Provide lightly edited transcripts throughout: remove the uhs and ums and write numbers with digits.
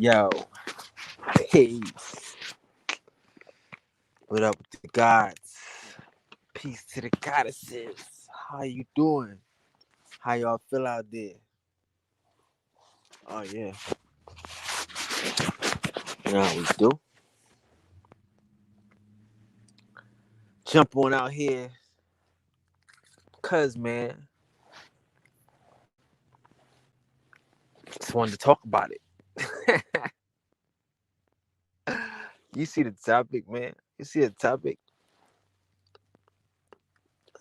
Yo, peace. What up with the gods? Peace to the goddesses. How you doing? How y'all feel out there? Oh yeah, you know how we do. Jump on out here, cause man, just wanted to talk about it. You see the topic, man. You see the topic.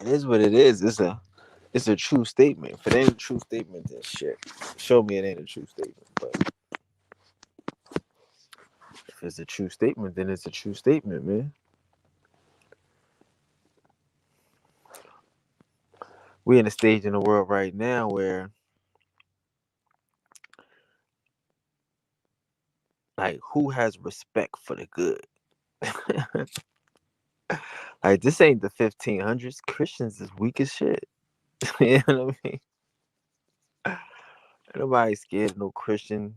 It is what it is. It's a true statement. If it ain't a true statement, then shit. Show me it ain't a true statement. But if it's a true statement, then it's a true statement, man. We in a stage in the world right now where like who has respect for the good? Like this ain't the 1500s. Christians is weak as shit. You know what I mean? Ain't nobody scared of no Christian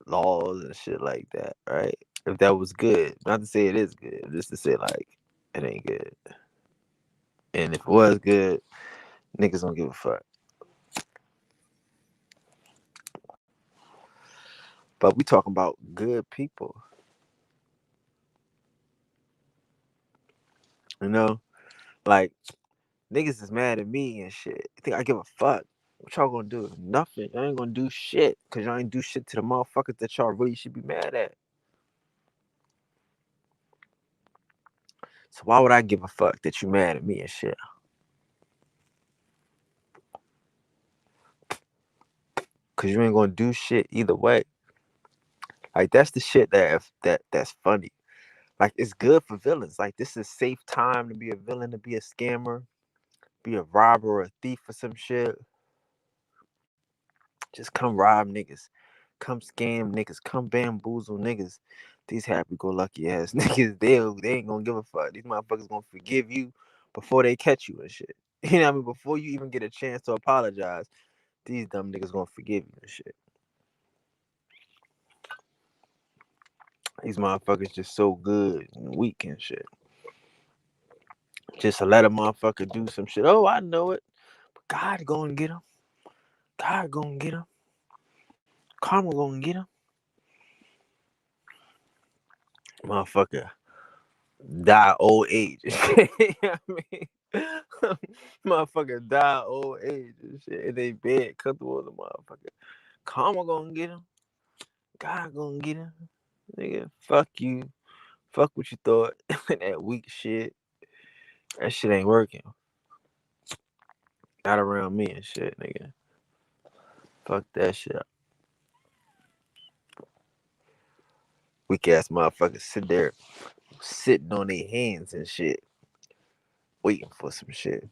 laws and shit like that, right? If that was good, not to say it is good, just to say like it ain't good. And if it was good, niggas don't give a fuck. But we talking about good people, you know? Like niggas is mad at me and shit. You think I give a fuck? What y'all gonna do? Nothing. Y'all ain't gonna do shit. Cause y'all ain't do shit to the motherfuckers that y'all really should be mad at. So why would I give a fuck that you mad at me and shit? Cause you ain't gonna do shit either way. Like that's the shit that's funny. Like it's good for villains. Like this is safe time to be a villain, to be a scammer, be a robber or a thief or some shit. Just come rob niggas. Come scam niggas. Come bamboozle niggas. These happy go lucky ass niggas, they ain't gonna give a fuck. These motherfuckers gonna forgive you before they catch you and shit. You know what I mean? Before you even get a chance to apologize, these dumb niggas gonna forgive you and shit. These motherfuckers just so good and weak and shit. Just to let a motherfucker do some shit. Oh, I know it. But God gonna get him. God gonna get him. Karma gonna get him. Motherfucker die old age. You know what I mean? Motherfucker die old age and shit. And they bed comfortable with the motherfucker. Karma gonna get him. God gonna get him. Nigga, fuck you. Fuck what you thought. That weak shit. That shit ain't working. Not around me and shit, nigga. Fuck that shit. Weak ass motherfuckers sit there sitting on their hands and shit, waiting for some shit.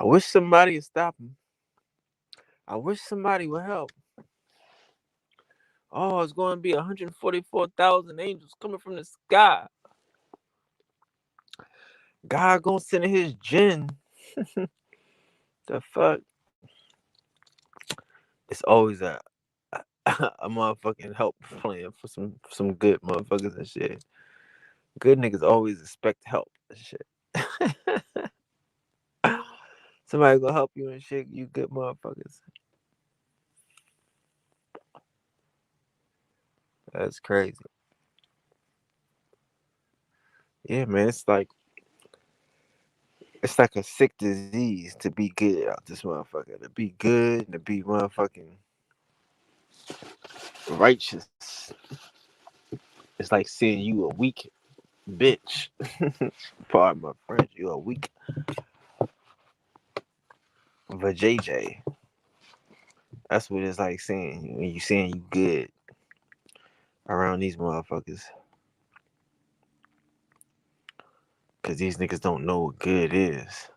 I wish somebody would stop him. I wish somebody would help. Oh, it's going to be 144,000 angels coming from the sky. God gonna send his jinn. The fuck? It's always a motherfucking help plan for some good motherfuckers and shit. Good niggas always expect help and shit. Somebody gonna help you and shit. You good motherfuckers. That's crazy. Yeah, man. It's like a sick disease to be good out this motherfucker. To be good and to be motherfucking righteous. It's like saying you a weak bitch. Pardon my French. You a weak vajayjay. That's what it's like saying when you saying you good around these motherfuckers. Cause these niggas don't know what good is.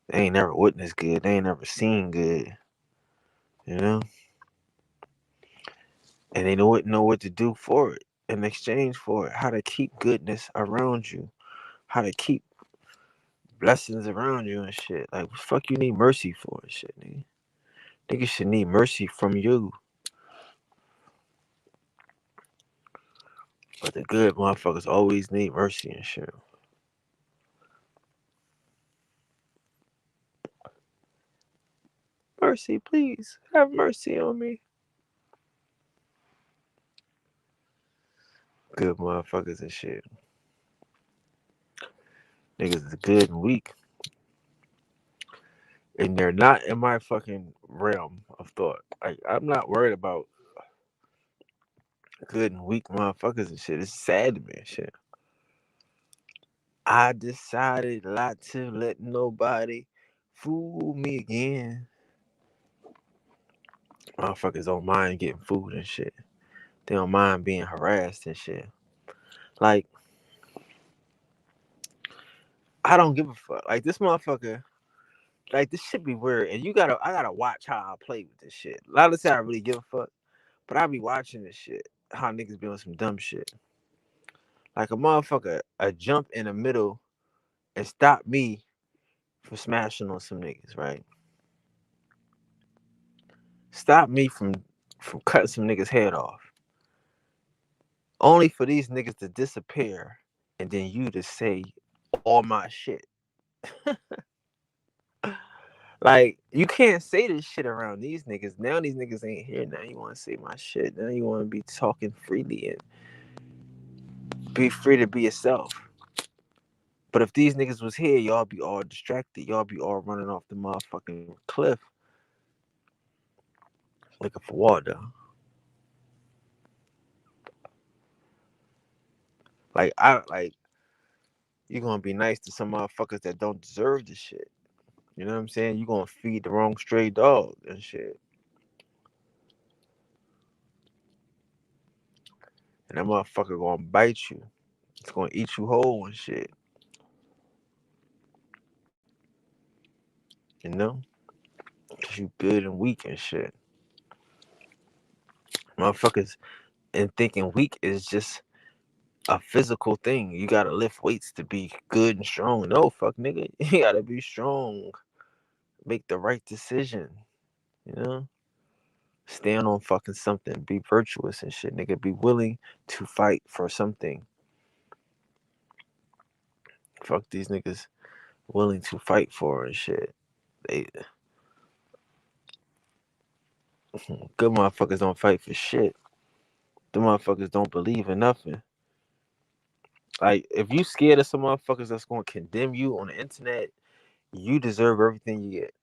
They ain't never witnessed good. They ain't never seen good. You know? And they don't know what to do for it in exchange for it. How to keep goodness around you. How to keep blessings around you and shit. Like, what the fuck you need mercy for and shit, nigga? Niggas should need mercy from you. But the good motherfuckers always need mercy and shit. Mercy, please. Have mercy on me. Good motherfuckers and shit. Niggas is good and weak. And they're not in my fucking realm of thought. Like, I'm not worried about good and weak motherfuckers and shit. It's sad to me and shit. I decided not to let nobody fool me again. Motherfuckers don't mind getting food and shit. They don't mind being harassed and shit. Like, I don't give a fuck. Like, this motherfucker, like, this shit be weird. And I gotta watch how I play with this shit. A lot of the time I really give a fuck. But I be watching this shit. How niggas be on some dumb shit. Like a motherfucker, a jump in the middle and stop me from smashing on some niggas, right? Stop me from cutting some niggas' head off. Only for these niggas to disappear and then you to say all my shit. Like, you can't say this shit around these niggas. Now these niggas ain't here. Now you want to say my shit. Now you want to be talking freely and be free to be yourself. But if these niggas was here, y'all be all distracted. Y'all be all running off the motherfucking cliff looking for water. Like you gonna be nice to some motherfuckers that don't deserve this shit. You know what I'm saying? You gonna feed the wrong stray dog and shit. And that motherfucker gonna bite you. It's gonna eat you whole and shit. You know? Cause you good and weak and shit. Motherfuckers and thinking weak is just a physical thing. You gotta lift weights to be good and strong. No, fuck nigga. You gotta be strong. Make the right decision. You know? Stand on fucking something. Be virtuous and shit, nigga. Be willing to fight for something. Fuck these niggas willing to fight for and shit. They good motherfuckers don't fight for shit. The motherfuckers don't believe in nothing. Like, if you scared of some motherfuckers that's gonna condemn you on the internet, you deserve everything you get.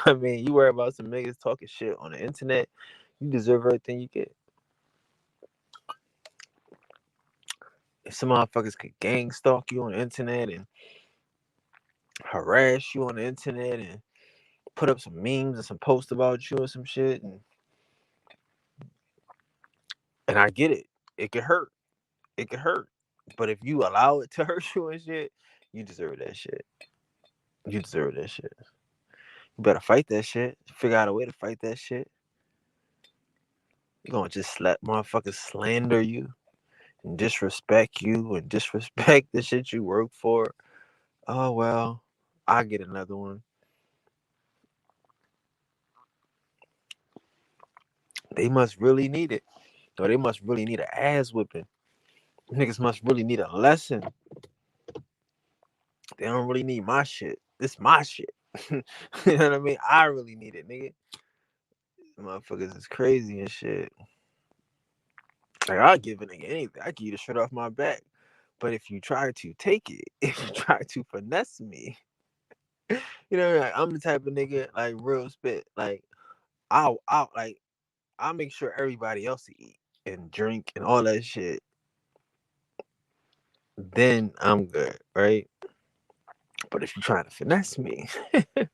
I mean, you worry about some niggas talking shit on the internet, you deserve everything you get. If some motherfuckers could gang stalk you on the internet and harass you on the internet and put up some memes and some posts about you or some shit, and I get it. It could hurt. It could hurt. But if you allow it to hurt you and shit, you deserve that shit. You deserve that shit. You better fight that shit. Figure out a way to fight that shit. You gonna just let motherfuckers slander you and disrespect you and disrespect the shit you work for. Oh well, I get another one. They must really need it. Or they must really need an ass whipping. Niggas must really need a lesson. They don't really need my shit. This my shit. You know what I mean? I really need it, nigga. Motherfuckers is crazy and shit. Like, I'll give a nigga anything. I give you the shit off my back. But if you try to take it, if you try to finesse me, you know, like, I'm the type of nigga, like, real spit. Like, I'll make sure everybody else eat and drink and all that shit. Then I'm good, right? But if you're trying to finesse me, if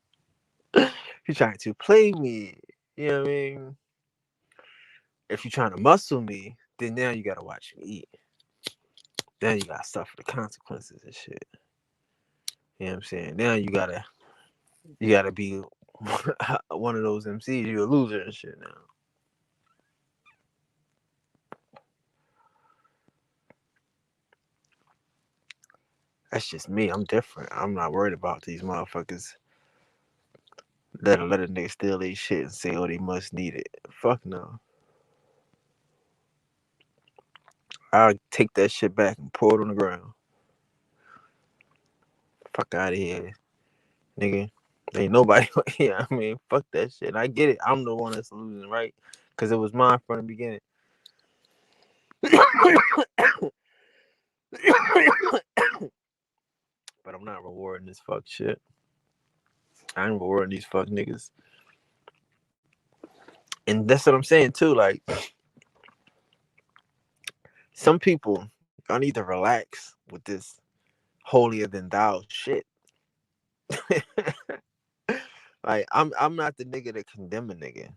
you're trying to play me, you know what I mean? If you're trying to muscle me, then now you gotta watch me eat. Then you gotta suffer the consequences and shit. You know what I'm saying? Now you gotta be one of those MCs. You're a loser and shit now. That's just me. I'm different. I'm not worried about these motherfuckers. Let a nigga steal their shit and say, oh, they must need it. Fuck no. I'll take that shit back and pour it on the ground. Fuck out of here, nigga. Ain't nobody here. I mean, fuck that shit. And I get it. I'm the one that's losing, right? Because it was mine from the beginning. But I'm not rewarding this fuck shit. I ain't rewarding these fuck niggas. And that's what I'm saying too. Like, some people, I need to relax with this holier than thou shit. Like, I'm not the nigga that condemn a nigga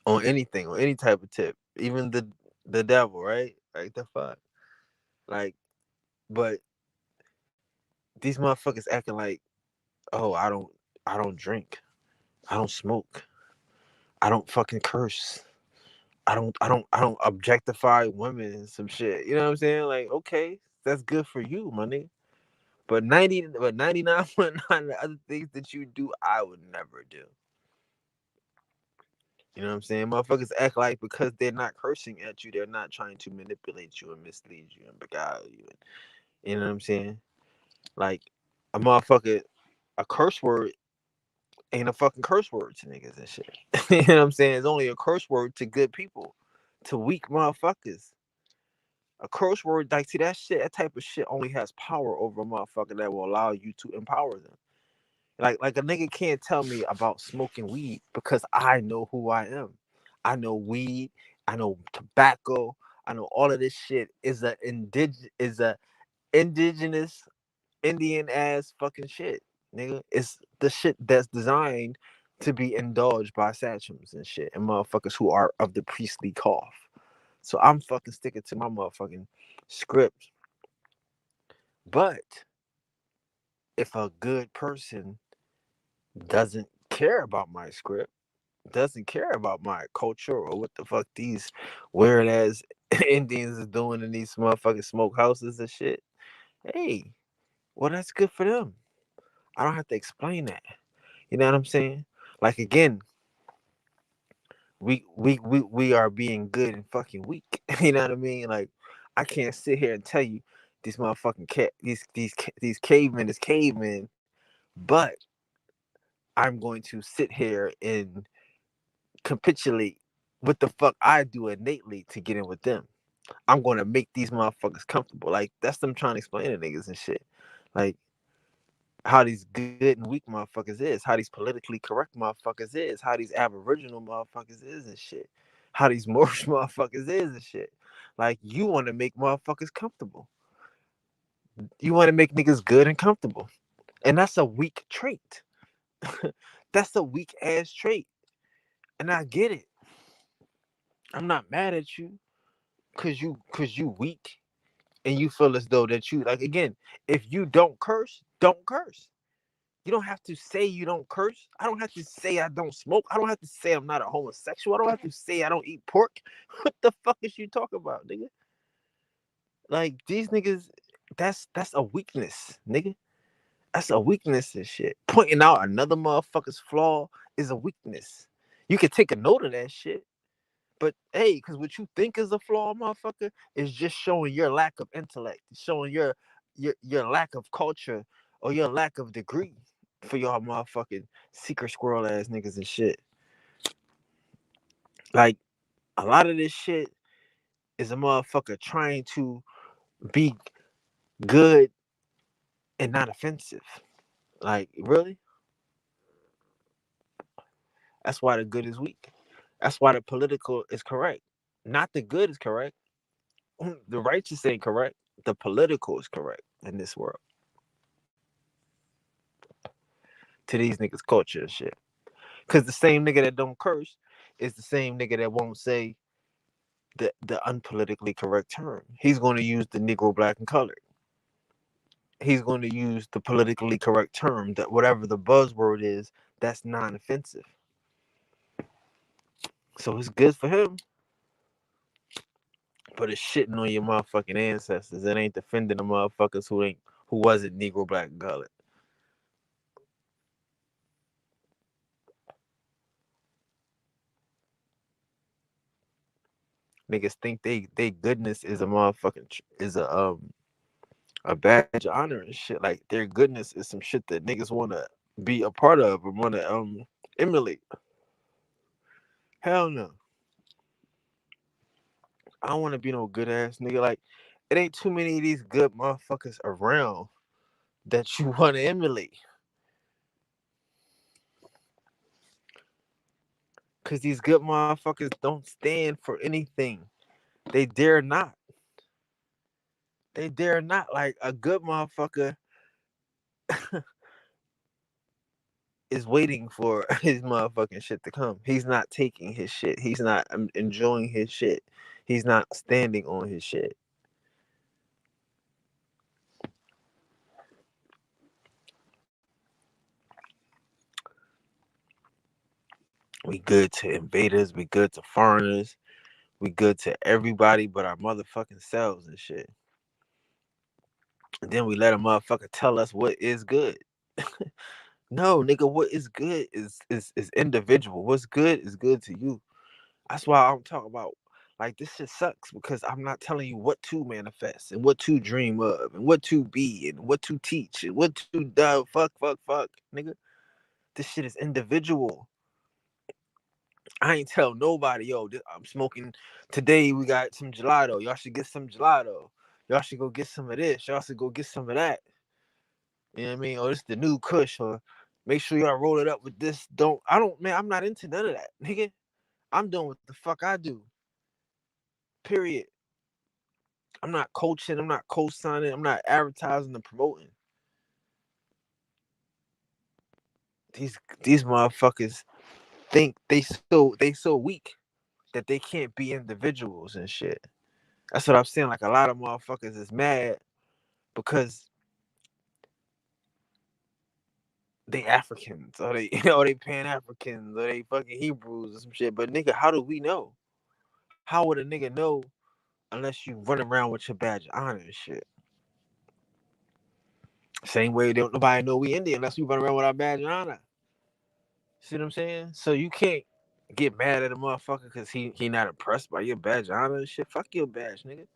on anything, on any type of tip, even the devil, right? Like the fuck, like, but these motherfuckers acting like, oh, I don't drink, I don't smoke, I don't fucking curse, I don't objectify women and some shit. You know what I'm saying? Like, okay, that's good for you, my nigga. But 99.9 of the other things that you do, I would never do. You know what I'm saying? Motherfuckers act like because they're not cursing at you, they're not trying to manipulate you and mislead you and beguile you. You know what I'm saying? Like, a motherfucker, a curse word ain't a fucking curse word to niggas and shit. You know what I'm saying? It's only a curse word to good people, to weak motherfuckers. A curse word, like, see, that shit, that type of shit only has power over a motherfucker that will allow you to empower them. Like a nigga can't tell me about smoking weed because I know who I am. I know weed. I know tobacco. I know all of this shit is a indigenous Indian ass fucking shit, nigga. It's the shit that's designed to be indulged by sachems and shit and motherfuckers who are of the priestly cough. So I'm fucking sticking to my motherfucking script. But if a good person doesn't care about my script, doesn't care about my culture or what the fuck these weird ass Indians is doing in these motherfucking smokehouses and shit, hey, well, that's good for them. I don't have to explain that. You know what I'm saying? Like, again, we are being good and fucking weak. You know what I mean? Like, I can't sit here and tell you these motherfucking these cavemen is cavemen, but I'm going to sit here and capitulate what the fuck I do innately to get in with them. I'm gonna make these motherfuckers comfortable. Like, that's them trying to explain to niggas and shit. Like, how these good and weak motherfuckers is, how these politically correct motherfuckers is, how these aboriginal motherfuckers is and shit. How these Moorish motherfuckers is and shit. Like, you want to make motherfuckers comfortable. You want to make niggas good and comfortable. And that's a weak trait. That's a weak ass trait. And I get it. I'm not mad at you cause you weak and you feel as though that you, like, again, if you don't curse, don't curse. You don't have to say you don't curse. I don't have to say I don't smoke. I don't have to say I'm not a homosexual. I don't have to say I don't eat pork. What the fuck is you talking about, nigga? Like, these niggas, that's a weakness, nigga. That's a weakness and shit. Pointing out another motherfucker's flaw is a weakness. You can take a note of that shit. But hey, because what you think is a flaw, motherfucker, is just showing your lack of intellect, showing your lack of culture or your lack of degree for y'all motherfucking secret squirrel ass niggas and shit. Like, a lot of this shit is a motherfucker trying to be good and not offensive. Like, really? That's why the good is weak. That's why the political is correct. Not the good is correct. The righteous ain't correct. The political is correct in this world. To these niggas' culture and shit. Cause the same nigga that don't curse is the same nigga that won't say the unpolitically correct term. He's going to use the Negro, black, and colored. He's going to use the politically correct term, that whatever the buzzword is, that's non-offensive. So it's good for him, but it's shitting on your motherfucking ancestors. It ain't defending the motherfuckers who wasn't Negro, black, and colored. Niggas think they goodness is a motherfucking is a badge of honor and shit. Like their goodness is some shit that niggas wanna be a part of or wanna emulate. Hell no. I don't wanna be no good ass nigga. Like it ain't too many of these good motherfuckers around that you wanna emulate. Cause these good motherfuckers don't stand for anything. They dare not. They dare not. Like a good motherfucker is waiting for his motherfucking shit to come. He's not taking his shit. He's not enjoying his shit. He's not standing on his shit. We good to invaders. We good to foreigners. We good to everybody but our motherfucking selves and shit. And then we let a motherfucker tell us what is good. No, nigga, what is good is individual. What's good is good to you. That's why I'm talking about like this shit sucks because I'm not telling you what to manifest and what to dream of and what to be and what to teach and what to do. Fuck, nigga. This shit is individual. I ain't tell nobody, yo, I'm smoking today. We got some gelato. Y'all should get some gelato. Y'all should go get some of this. Y'all should go get some of that. You know what I mean? Or this the new Kush. Or make sure y'all roll it up with this. Man, I'm not into none of that, nigga. I'm doing what the fuck I do. Period. I'm not coaching. I'm not co-signing. I'm not advertising and promoting. These motherfuckers think they so weak that they can't be individuals and shit. That's what I'm saying. Like a lot of motherfuckers is mad because they Africans or they or they Pan Africans or they fucking Hebrews or some shit. But nigga, how do we know? How would a nigga know unless you run around with your badge of honor and shit? Same way don't nobody know we Indian unless we run around with our badge of honor. See what I'm saying? So you can't get mad at a motherfucker because he not impressed by your badge of honor and shit. Fuck your badge, nigga.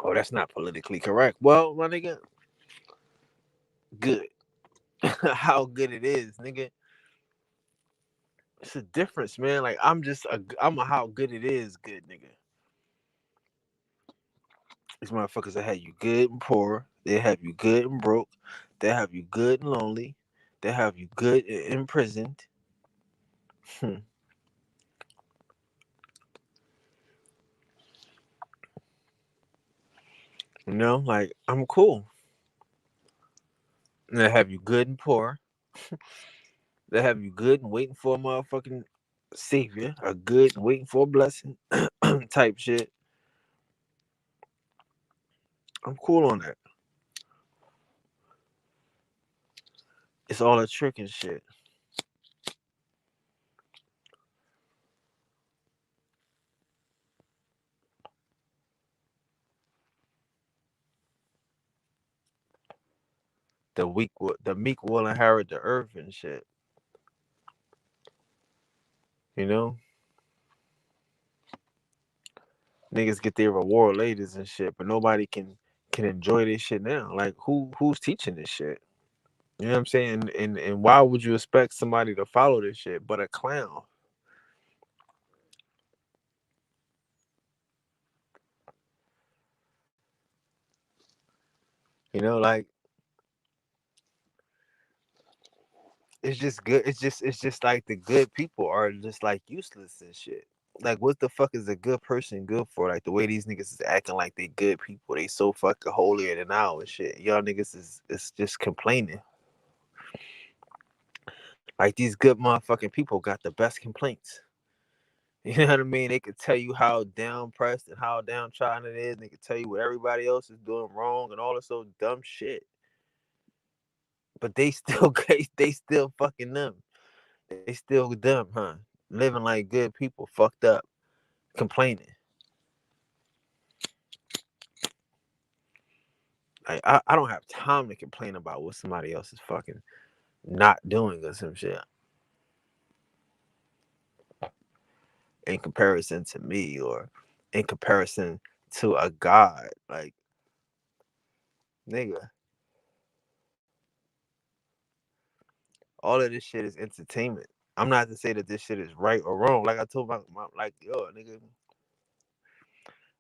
Oh, that's not politically correct. Well, my nigga, good. How good it is, nigga. It's a difference, man. Like I'm a how good it is, good nigga. These motherfuckers that have you good and poor. They have you good and broke. They have you good and lonely. They have you good and imprisoned. Hmm. You know, like I'm cool. And they have you good and poor. They have you good and waiting for a motherfucking savior, or good and waiting for a blessing type shit. I'm cool on that. It's all a trick and shit. The meek will inherit the earth and shit. You know, niggas get their reward later and shit, but nobody can enjoy this shit now. Like who's teaching this shit? You know what I'm saying? And why would you expect somebody to follow this shit but a clown? You know, like it's just good. It's just like the good people are just like useless and shit. Like what the fuck is a good person good for? Like the way these niggas is acting like they good people. They so fucking holier than thou and shit. Y'all niggas is just complaining. Like these good motherfucking people got the best complaints. You know what I mean? They could tell you how down pressed and how downtrodden it is. They could tell you what everybody else is doing wrong and all this old dumb shit. But they still they still fucking them. They still dumb, huh? Living like good people, fucked up, complaining. Like I don't have time to complain about what somebody else is fucking not doing or some shit. in comparison to me or in comparison to a god. Like, nigga, all of this shit is entertainment. I'm not to say that this shit is right or wrong. Like I told my like, yo, nigga,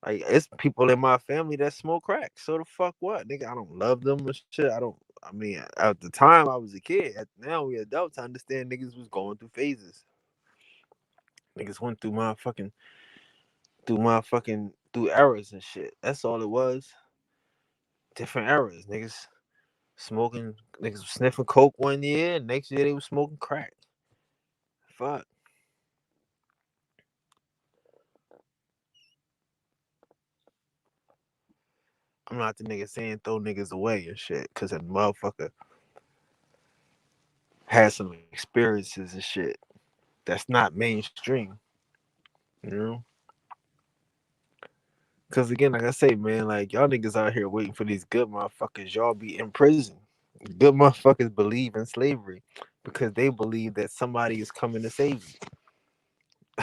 like it's people in my family that smoke crack. So the fuck what, nigga? I don't love them or shit. I don't. I mean, at the time I was a kid. Now we adults. I understand niggas was going through phases. Niggas went through eras and shit. That's all it was. Different eras. Niggas smoking. Niggas was sniffing coke one year. Next year they was smoking crack. Fuck. I'm not the nigga saying throw niggas away and shit, cause a motherfucker had some experiences and shit that's not mainstream, you know. Cause again, like I say, man, like y'all niggas out here waiting for these good motherfuckers. Y'all be in prison. Good motherfuckers believe in slavery because they believe that somebody is coming to save you.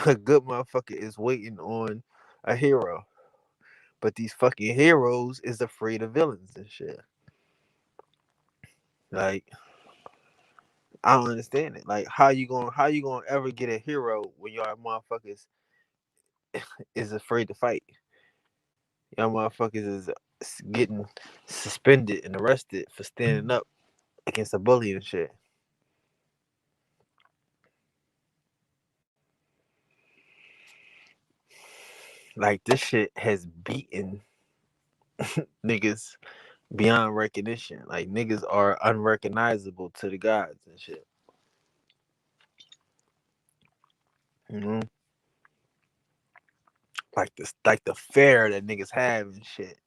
A good motherfucker is waiting on a hero, but these fucking heroes is afraid of villains and shit. Like, I don't understand it. Like, how you gonna ever get a hero when y'all motherfuckers is afraid to fight? Y'all motherfuckers is getting suspended and arrested for standing up against a bully and shit. Like, this shit has beaten niggas beyond recognition. Like, niggas are unrecognizable to the gods and shit. You know, like the fear that niggas have and shit.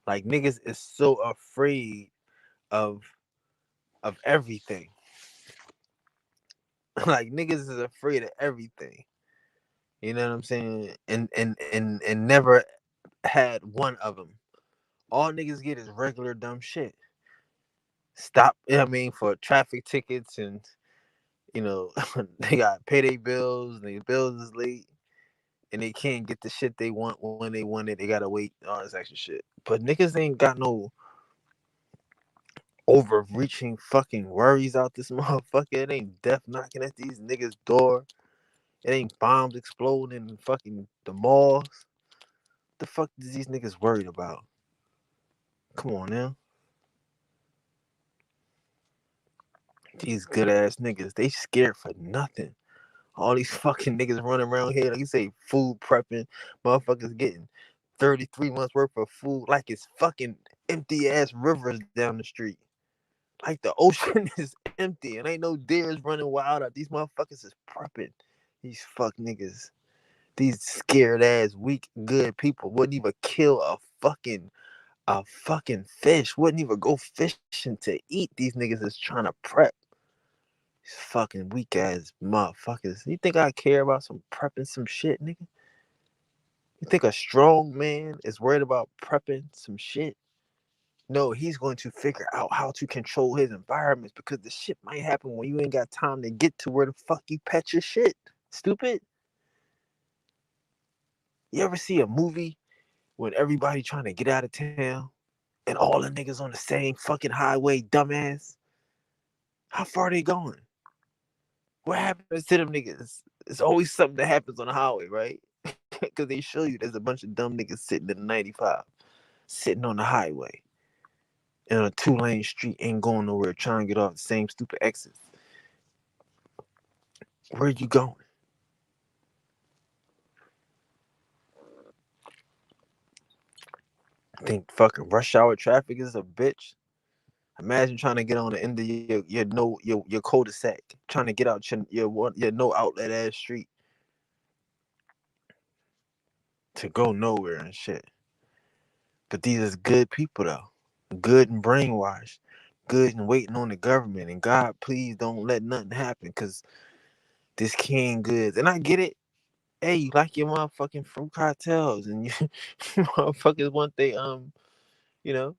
Like, niggas is so afraid of everything. Like, niggas is afraid of everything. You know what I'm saying? And never had one of them. All niggas get is regular dumb shit. Stop. You know what I mean, for traffic tickets and you know they got pay their bills. Their bills is late, and they can't get the shit they want when they want it. They gotta wait. All this extra shit. But niggas ain't got no overreaching fucking worries out this motherfucker. It ain't death knocking at these niggas' door. It ain't bombs exploding in fucking the malls. The fuck is these niggas worried about? Come on now. These good ass niggas, they scared for nothing. All these fucking niggas running around here, like you say, food prepping, motherfuckers getting 33 months worth of food like it's fucking empty ass rivers down the street. Like the ocean is empty and ain't no deers running wild out. These motherfuckers is prepping. These fuck niggas. These scared ass, weak, good people wouldn't even kill a fucking fish. Wouldn't even go fishing to eat. These niggas is trying to prep. These fucking weak ass motherfuckers. You think I care about some prepping some shit, nigga? You think a strong man is worried about prepping some shit? No, he's going to figure out how to control his environments because the shit might happen when you ain't got time to get to where the fuck you pet your shit. Stupid. You ever see a movie when everybody trying to get out of town and all the niggas on the same fucking highway, dumbass? How far they going? What happens to them niggas? It's always something that happens on the highway, right? Because they show you there's a bunch of dumb niggas sitting in the 95, sitting on the highway in a 2-lane street, ain't going nowhere, trying to get off the same stupid exit. Where you going? Think fucking rush hour traffic is a bitch? Imagine trying to get on the end of your cul-de-sac, trying to get out your no outlet ass street to go nowhere and shit. But these is good people though, good and brainwashed, good and waiting on the government. And God, please don't let nothing happen, cause this king goods. And I get it. Hey, you like your motherfucking fruit cocktails, and you motherfuckers want you know,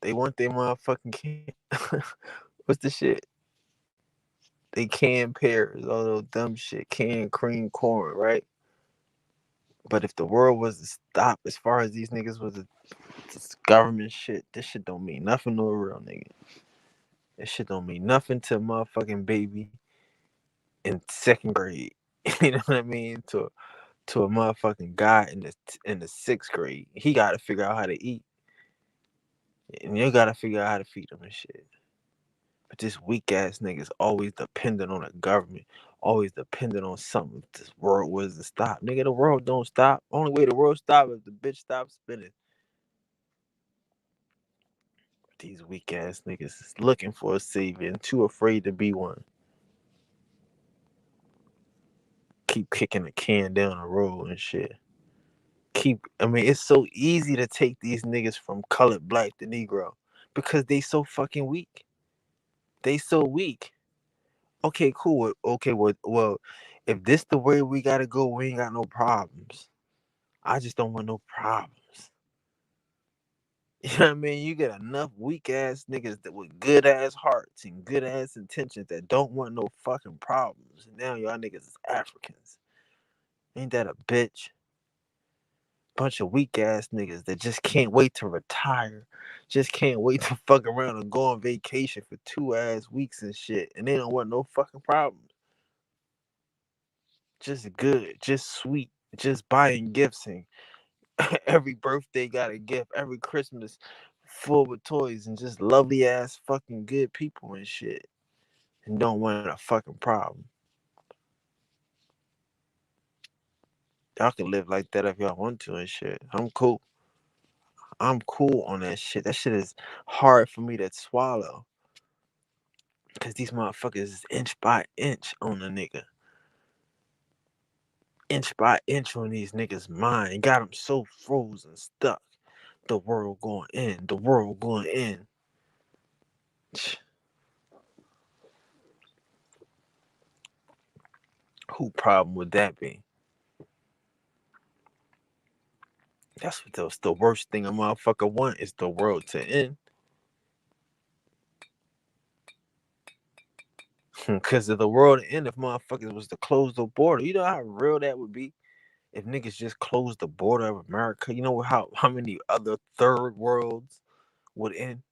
they want their motherfucking king. What's the shit? They canned pears, all those dumb shit, canned cream corn, right? But if the world was to stop as far as these niggas was this government shit, this shit don't mean nothing to a real nigga. This shit don't mean nothing to a motherfucking baby in second grade. You know what I mean? To a motherfucking guy in the sixth grade. He gotta figure out how to eat. And you gotta figure out how to feed him and shit. But this weak ass niggas always dependent on the government, always dependent on something. If this world was to stop. Nigga, the world don't stop. Only way the world stop is the bitch stops spinning. These weak ass niggas is looking for a savior and too afraid to be one. Keep kicking the can down the road and shit. I mean, it's so easy to take these niggas from colored, black to Negro because they so fucking weak. They so weak. Okay, cool. Okay, well, if this the way we gotta go, we ain't got no problems. I just don't want no problems. You know what I mean? You get enough weak ass niggas that with good ass hearts and good ass intentions that don't want no fucking problems. And now y'all niggas is Africans. Ain't that a bitch? Bunch of weak ass niggas that just can't wait to retire. Just can't wait to fuck around and go on vacation for 2 ass weeks and shit. And they don't want no fucking problems. Just good, just sweet, just buying gifts and every birthday got a gift, every Christmas full with toys and just lovely ass fucking good people and shit. And don't want a fucking problem. Y'all can live like that if y'all want to and shit. I'm cool. I'm cool on that shit. That shit is hard for me to swallow. Cause these motherfuckers is inch by inch on a nigga. Inch by inch on these niggas' mind. Got them so frozen, stuck. The world going in. The world going in. Who problem would that be? That's what the worst thing a motherfucker want is the world to end. Cause if the world to end, if motherfuckers was to close the border, you know how real that would be? If niggas just closed the border of America, you know how many other third worlds would end?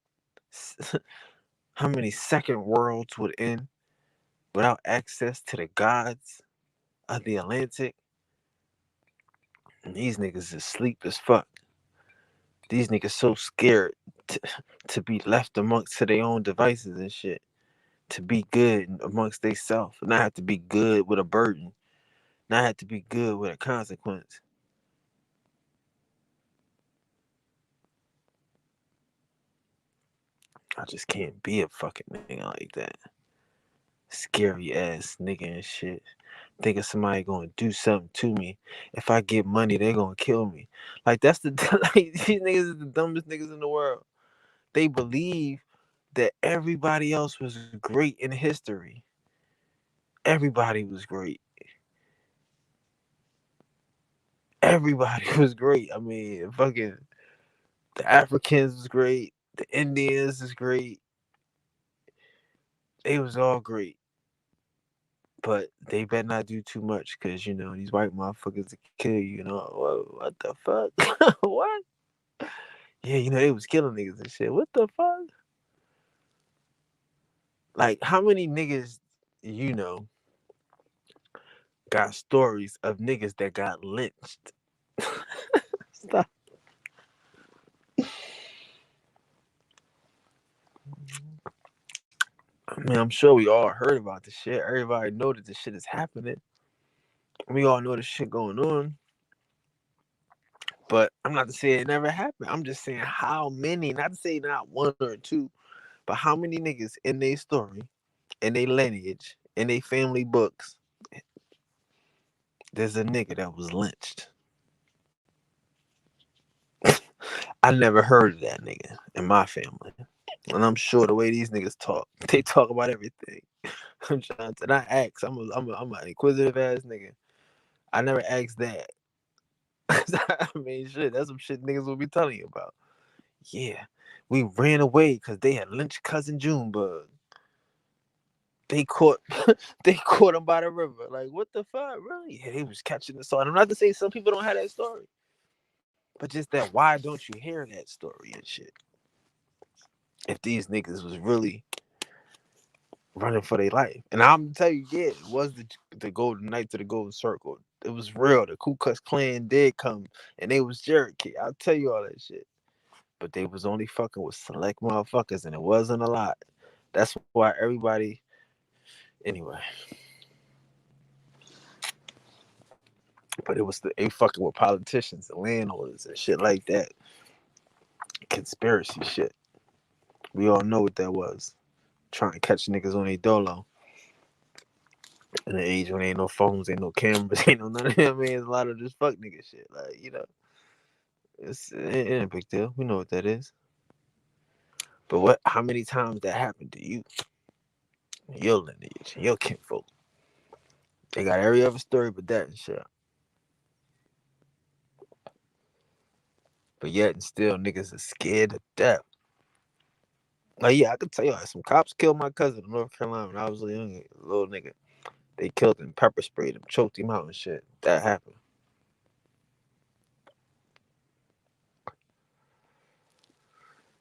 How many second worlds would end without access to the gods of the Atlantic? And these niggas is sleep as fuck. These niggas so scared to be left amongst to their own devices and shit. To be good amongst theyself. Not have to be good with a burden. Not have to be good with a consequence. I just can't be a fucking nigga like that. Scary ass nigga and shit. Thinking somebody gonna do something to me. If I get money, they gonna kill me. Like that's the like these niggas is the dumbest niggas in the world. They believe that everybody else was great in history. Everybody was great. Everybody was great. I mean, fucking the Africans was great. The Indians is great. They was all great. But they better not do too much because, you know, these white motherfuckers will kill you. You know, whoa, what the fuck? What? Yeah, you know, they was killing niggas and shit. What the fuck? Like, how many niggas, you know, got stories of niggas that got lynched? Stop. I mean, I'm sure we all heard about this shit. Everybody know that this shit is happening. We all know this shit going on. But I'm not to say it never happened. I'm just saying how many, not to say not one or two, but how many niggas in their story, in their lineage, in their family books, there's a nigga that was lynched. I never heard of that nigga in my family. And I'm sure the way these niggas talk, they talk about everything. I'm trying to not ask. I'm an inquisitive ass nigga. I never asked that. I mean, shit, that's some shit niggas will be telling you about. Yeah, we ran away because they had lynched cousin Junebug. they caught they caught him by the river. Like, what the fuck? Really? Yeah, they was catching the story. I'm not to say some people don't have that story, but just that why don't you hear that story and shit? If these niggas was really running for their life. And I'm gonna tell you, yeah, it was the Golden Knights of the Golden Circle. It was real. The Ku Klux Klan did come and they was Cherokee. I'll tell you all that shit. But they was only fucking with select motherfuckers and it wasn't a lot. That's why everybody anyway. But it was they fucking with politicians and landowners and shit like that. Conspiracy shit. We all know what that was. Trying to catch niggas on a dolo. In the age when ain't no phones, ain't no cameras, ain't no none of that. I mean, it's a lot of just fuck nigga shit. Like, it ain't a big deal. We know what that is. But how many times that happened to you? Your lineage, your kinfolk. They got every other story but that and shit. But yet and still niggas are scared to death. Like, yeah, I could tell you, some cops killed my cousin in North Carolina when I was a young little nigga. They killed him, pepper sprayed him, choked him out and shit. That happened.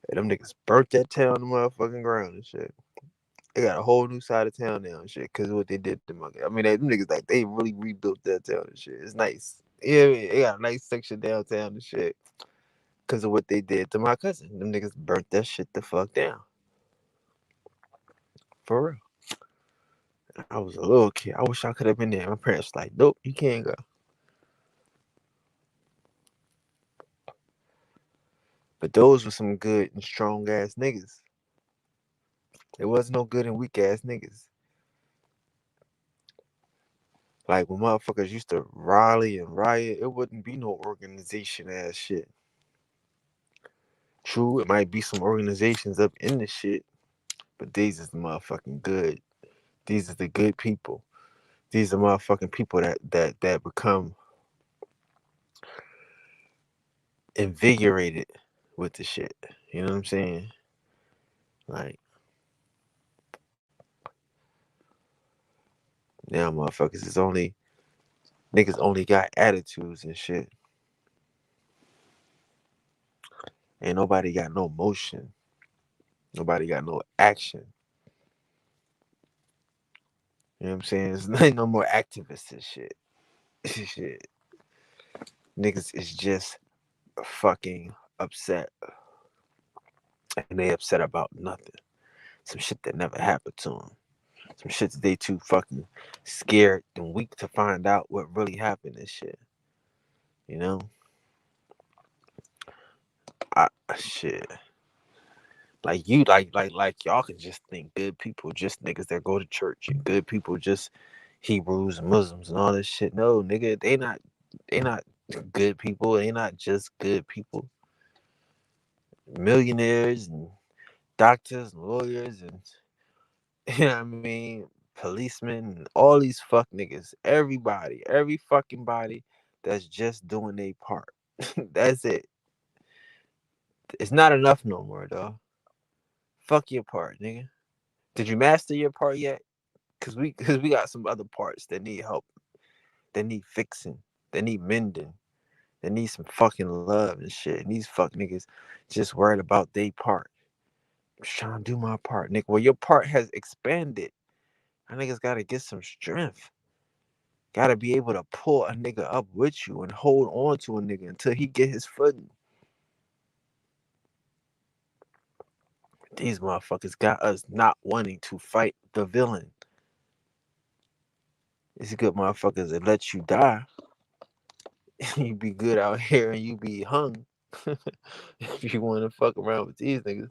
And them niggas burnt that town to motherfucking ground and shit. They got a whole new side of town now and shit because of what they did to my. I mean, them niggas like they really rebuilt that town and shit. It's nice. Yeah, I mean, they got a nice section downtown and shit because of what they did to my cousin. Them niggas burnt that shit the fuck down. For real. I was a little kid. I wish I could have been there. My parents like, nope, you can't go. But those were some good and strong ass niggas. There was no good and weak ass niggas. Like when motherfuckers used to rally and riot, it wouldn't be no organization ass shit. True, it might be some organizations up in the shit, but these is the motherfucking good. These are the good people. These are motherfucking people that become invigorated with the shit. You know what I'm saying? Like now motherfuckers is only niggas only got attitudes and shit. Ain't nobody got no motion. Nobody got no action. You know what I'm saying? There's no more activists and shit. Shit. Niggas is just fucking upset. And they upset about nothing. Some shit that never happened to them. Some shit that they too fucking scared and weak to find out what really happened and shit. You know? Shit. Like you like y'all can just think good people just niggas that go to church and good people just Hebrews and Muslims and all this shit. No, nigga, they not good people. They not just good people. Millionaires and doctors and lawyers and you know what I mean, policemen and all these fuck niggas. Everybody, every fucking body that's just doing their part. That's it. It's not enough no more, though. Fuck your part, nigga. Did you master your part yet? Cause we got some other parts that need help, that need fixing, that need mending, that need some fucking love and shit. And these fuck niggas just worried about their part. I'm just trying to do my part, nigga. Well, your part has expanded. I niggas gotta get some strength. Gotta be able to pull a nigga up with you and hold on to a nigga until he get his footing. These motherfuckers got us not wanting to fight the villain. These good motherfuckers that let you die. You be good out here and you be hung. If you want to fuck around with these niggas,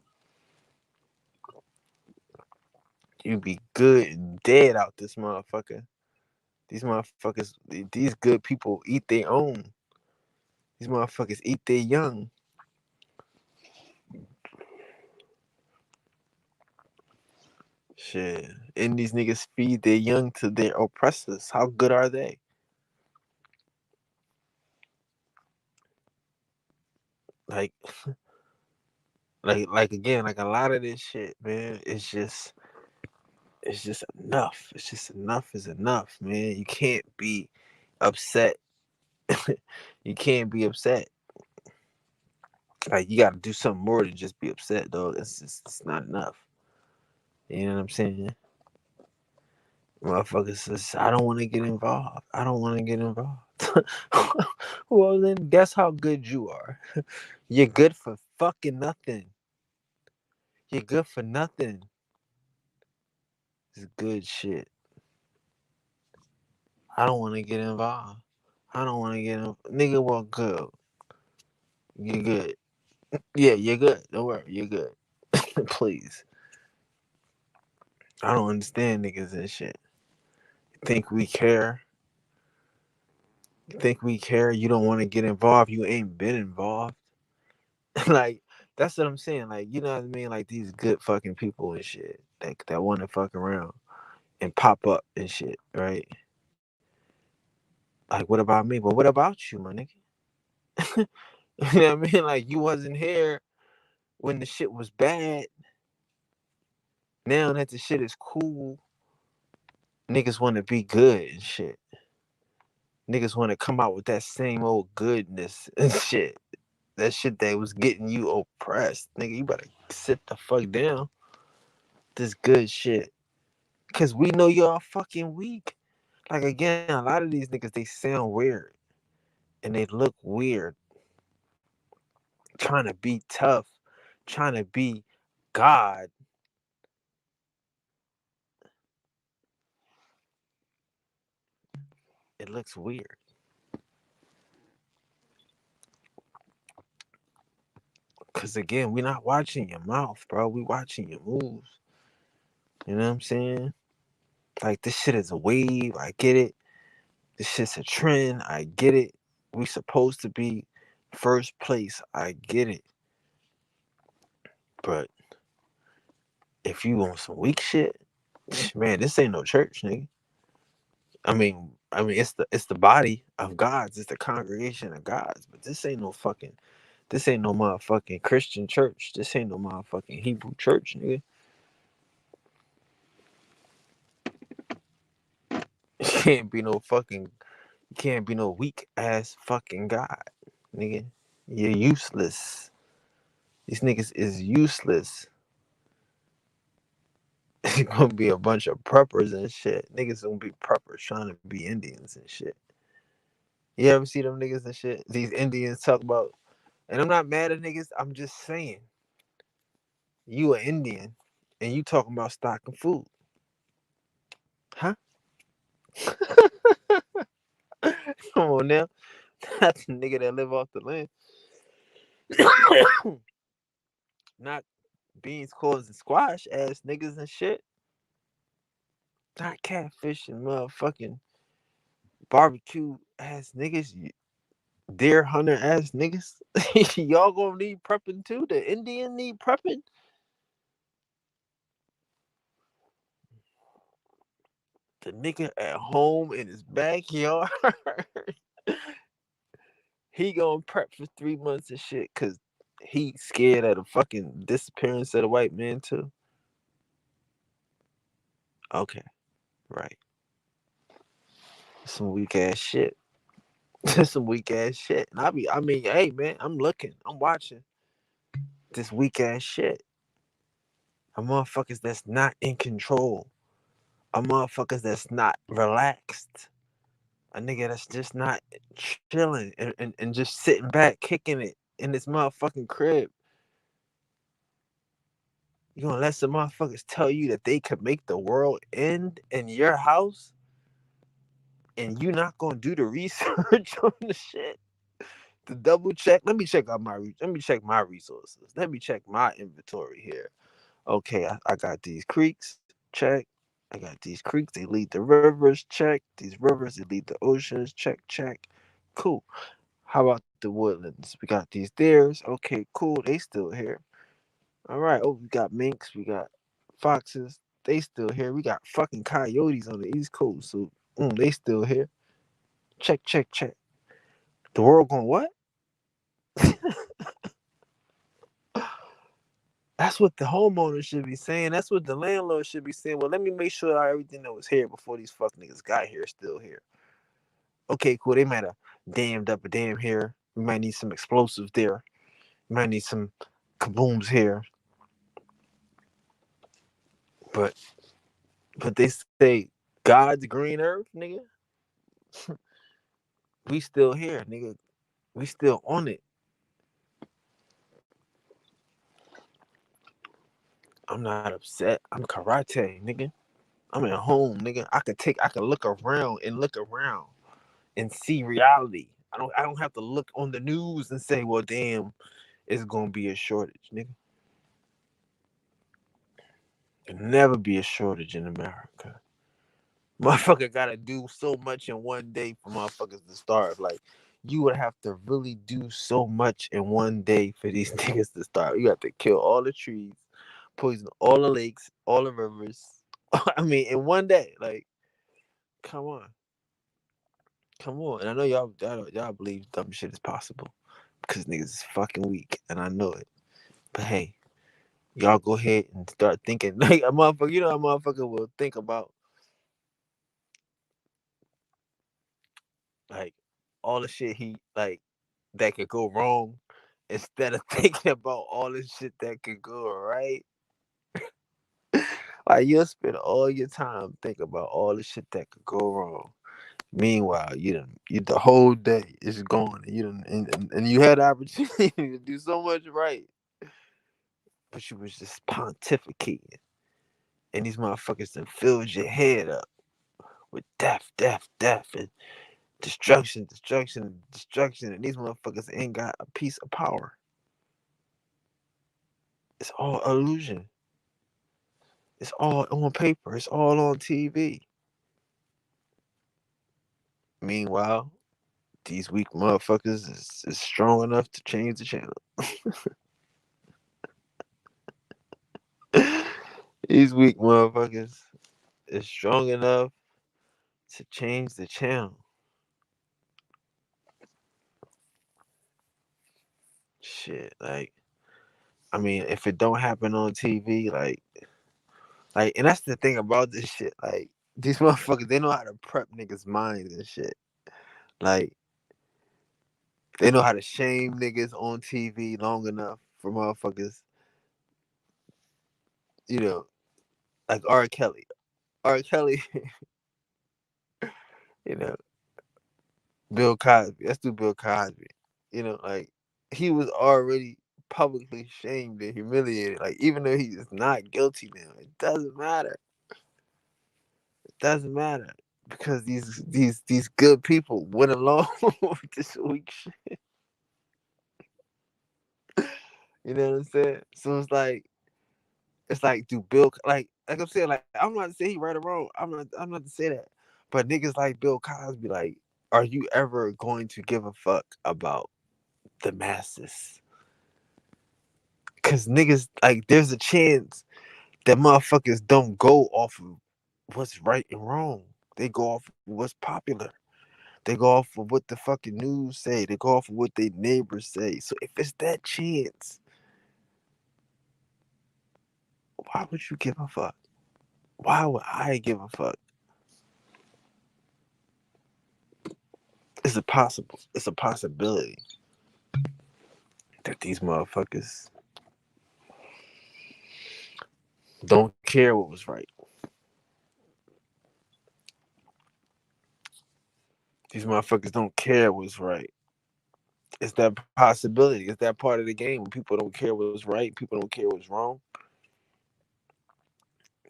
you be good and dead out this motherfucker. These motherfuckers, these good people eat their own. These motherfuckers eat their young. Shit. And these niggas feed their young to their oppressors. How good are they? Like, like again, like a lot of this shit, man, it's just it's just enough. It's just enough is enough, man. You can't be upset. You can't be upset. Like you got to do something more than just be upset, dog. It's not enough. You know what I'm saying? Motherfuckers says, I don't want to get involved. I don't want to get involved. Well, then guess how good you are. You're good for fucking nothing. You're good for nothing. It's good shit. I don't want to get involved. I don't want to get involved. Nigga, well, good. You're good. Yeah, you're good. Don't worry. You're good. Please. I don't understand niggas and shit. Think we care? Think we care? You don't want to get involved. You ain't been involved. Like that's what I'm saying. Like you know what I mean? Like these good fucking people and shit that want to fuck around and pop up and shit, right? Like what about me? But what about you, my nigga? You know what I mean? Like you wasn't here when the shit was bad. Now that the shit is cool, niggas want to be good and shit. Niggas want to come out with that same old goodness and shit. That shit that was getting you oppressed. Nigga, you better sit the fuck down. This good shit. Cause we know y'all fucking weak. Like again, a lot of these niggas they sound weird and they look weird. Trying to be tough, trying to be God. It looks weird. Cause again, we not watching your mouth, bro. We watching your moves. You know what I'm saying? Like this shit is a wave. I get it. This shit's a trend. I get it. We supposed to be first place. I get it. But if you want some weak shit, man, this ain't no church, nigga. It's the body of gods. It's the congregation of gods. But this ain't no fucking. This ain't no motherfucking Christian church. This ain't no motherfucking Hebrew church, nigga. You can't be no fucking. You can't be no weak ass fucking god, nigga. You're useless. These niggas is useless. It's gonna be a bunch of preppers and shit. Niggas gonna be preppers trying to be Indians and shit. You ever see them niggas and shit? These Indians talk about, and I'm not mad at niggas. I'm just saying, you an Indian, and you talking about stocking food, huh? Come on now, that's a nigga that live off the land, not beans, corns, and squash ass niggas and shit. Not catfish and motherfucking barbecue ass niggas. Deer hunter ass niggas. Y'all gonna need prepping too? The Indian need prepping? The nigga at home in his backyard. He gonna prep for 3 months and shit cause he scared of the fucking disappearance of the white man too. Okay, right. Some weak ass shit. Some weak ass shit. And hey man, I'm looking, I'm watching this weak ass shit. A motherfuckers that's not in control. A motherfuckers that's not relaxed. A nigga that's just not chilling and just sitting back, kicking it in this motherfucking crib. You gonna let some motherfuckers tell you that they could make the world end in your house, and you not gonna do the research on the shit to double check? Let me check my resources. Let me check my inventory here. Okay, I got these creeks. Check. I got these creeks. They lead the rivers. Check. These rivers they lead the oceans. Check. Check. Cool. How about the woodlands? We got these deers. Okay, cool. They still here. All right. Oh, we got minks. We got foxes. They still here. We got fucking coyotes on the East Coast. So they still here. Check, check, check. The world going what? That's what the homeowner should be saying. That's what the landlord should be saying. Well, let me make sure everything that was here before these fuck niggas got here is still here. Okay, cool. They might have dammed up a dam here. We might need some explosives there. We might need some kabooms here. But they say God's green earth, nigga. We still here, nigga. We still on it. I'm not upset. I'm karate, nigga. I'm at home, nigga. I could look around and see reality. I don't have to look on the news and say, well, damn, it's gonna be a shortage, nigga. There'll never be a shortage in America. Motherfucker gotta do so much in one day for motherfuckers to starve. Like, you would have to really do so much in one day for these niggas to starve. You have to kill all the trees, poison all the lakes, all the rivers. I mean, in one day. Like, come on. Come on. And I know y'all believe dumb shit is possible because niggas is fucking weak, and I know it. But hey, y'all go ahead and start thinking like a motherfucker. You know, a motherfucker will think about like all the shit he like that could go wrong instead of thinking about all the shit that could go right. Like, you'll spend all your time thinking about all the shit that could go wrong. Meanwhile, you the whole day is gone, and and you had the opportunity to do so much right, but you was just pontificating, and these motherfuckers done filled your head up with death, death, death, and destruction, destruction, destruction, and these motherfuckers ain't got a piece of power. It's all illusion. It's all on paper. It's all on TV. Meanwhile, these weak motherfuckers is strong enough to change the channel. These weak motherfuckers is strong enough to change the channel. Shit, like, I mean, if it don't happen on TV, and that's the thing about this shit. Like, these motherfuckers, they know how to prep niggas' minds and shit. Like, they know how to shame niggas on TV long enough for motherfuckers, you know, like R. Kelly. R. Kelly, you know, Bill Cosby. Let's do Bill Cosby. You know, like, he was already publicly shamed and humiliated. Like, even though he is not guilty now, it doesn't matter. It doesn't matter because these good people went along with this weak shit. You know what I'm saying? So it's like, do Bill, like I'm saying, like, I'm not to say he right or wrong. I'm not to say that. But niggas like Bill Cosby, like, are you ever going to give a fuck about the masses? Cause niggas, like, there's a chance that motherfuckers don't go off of what's right and wrong. They go off of what's popular. They go off of what the fucking news say. They go off of what their neighbors say. So if it's that chance, why would you give a fuck? Why would I give a fuck? It's a possible. It's a possibility that these motherfuckers don't care what was right. These motherfuckers don't care what's right. It's that possibility. It's that part of the game when people don't care what's right. People don't care what's wrong.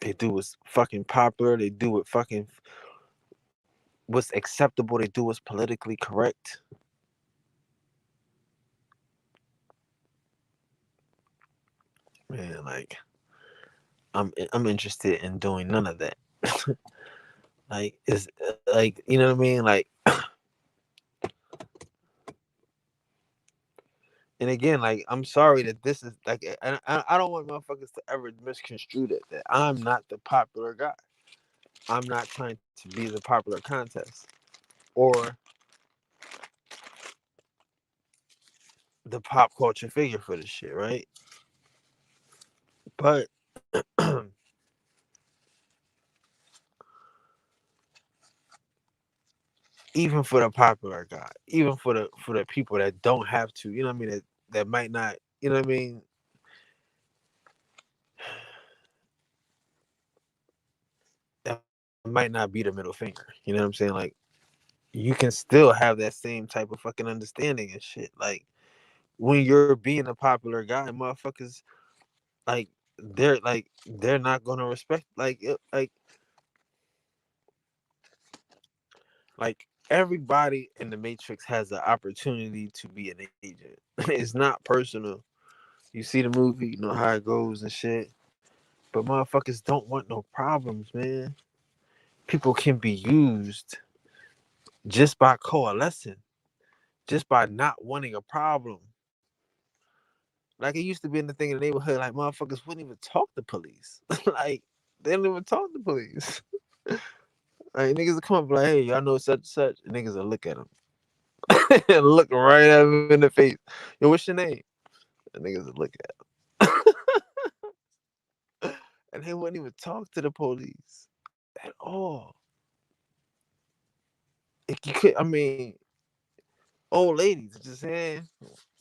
They do what's fucking popular. They do what fucking what's acceptable. They do what's politically correct. Man, like, I'm interested in doing none of that. Like, it's like, you know what I mean? Like, and again, like, I'm sorry that this is like, I don't want motherfuckers to ever misconstrue that I'm not the popular guy. I'm not trying to be the popular contest or the pop culture figure for this shit, right? But even for the popular guy, even for the people that don't have to, you know what I mean, that might not, you know what I mean, that might not be the middle finger. You know what I'm saying? Like you can still have that same type of fucking understanding and shit. Like when you're being a popular guy, motherfuckers like they're not gonna respect like everybody in the Matrix has the opportunity to be an agent. It's not personal. You see the movie, you know how it goes and shit. But motherfuckers don't want no problems, man. People can be used just by coalescing, just by not wanting a problem. Like it used to be in the thing in the neighborhood, like motherfuckers wouldn't even talk to police. Like they don't even talk to police. Like niggas will come up like, hey, y'all know such and such, and niggas will look at them. And look right at him in the face. Yo, what's your name? And niggas will look at him. And they wouldn't even talk to the police at all. If you could, I mean, old ladies just saying,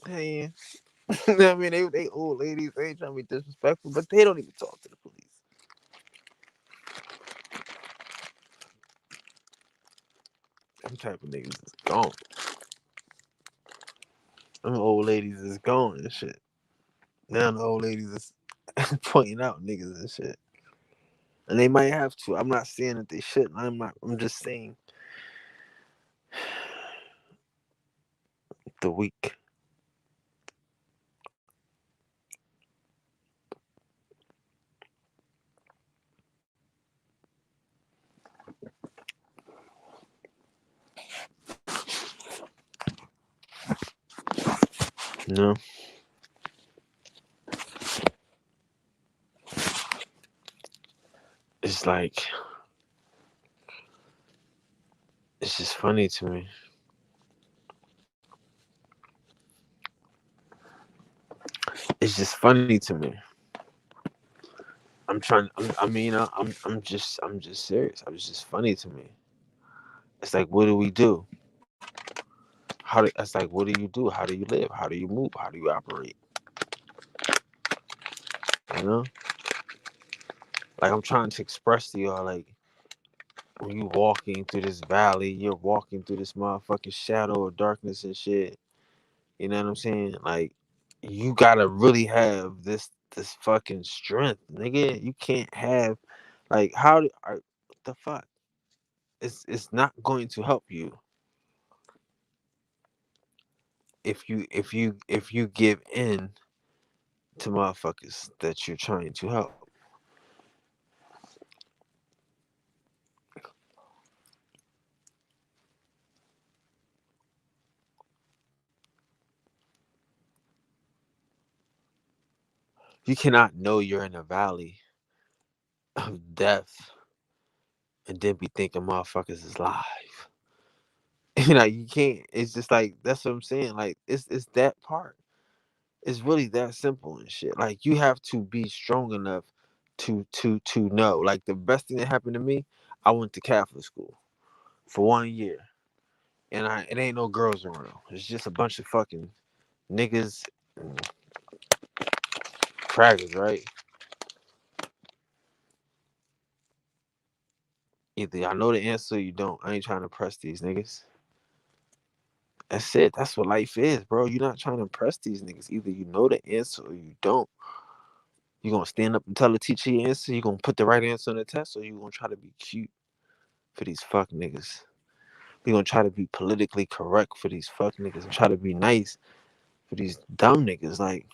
hey, you know what I mean, they old ladies, they ain't trying to be disrespectful, but they don't even talk to the police. Them type of niggas is gone. Them old ladies is gone and shit. Now the old ladies is pointing out niggas and shit. And they might have to. I'm not saying that they shouldn't. I'm just saying the weak. You know? It's like it's just funny to me. It's just funny to me. I'm trying. I mean, I'm just serious. It's just funny to me. It's like, what do we do? It's like, what do you do? How do you live? How do you move? How do you operate? You know, like I'm trying to express to y'all, like when you walking through this valley, you're walking through this motherfucking shadow of darkness and shit. You know what I'm saying? Like, you gotta really have this fucking strength, nigga. You can't have like what the fuck? It's not going to help you if you give in to motherfuckers that you're trying to help. You cannot know you're in a valley of death and then be thinking motherfuckers is live. You know, you can't. It's just like that's what I'm saying. Like it's that part. It's really that simple and shit. Like you have to be strong enough to know. Like the best thing that happened to me, I went to Catholic school for 1 year, and I it ain't no girls around. It's just a bunch of fucking niggas and crackers, right? Either I know the answer or you don't. I ain't trying to press these niggas. That's it. That's what life is, bro. You're not trying to impress these niggas. Either you know the answer or you don't. You gonna stand up and tell the teacher your answer. You gonna put the right answer on the test, or you gonna try to be cute for these fuck niggas. You gonna try to be politically correct for these fuck niggas and try to be nice for these dumb niggas. Like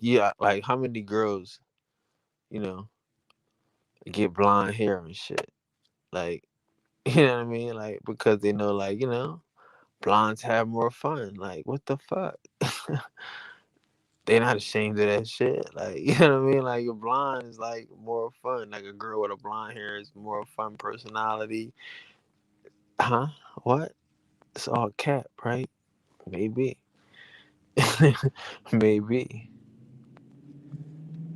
yeah, like how many girls, you know, get blonde hair and shit. Like you know what I mean? Like because they know, like blondes have more fun. Like what the fuck? They not ashamed of that shit. Like, you know what I mean? Like, your blonde is like more fun. Like, a girl with a blonde hair is more fun personality. Huh? What? It's all cap, right? Maybe. Maybe.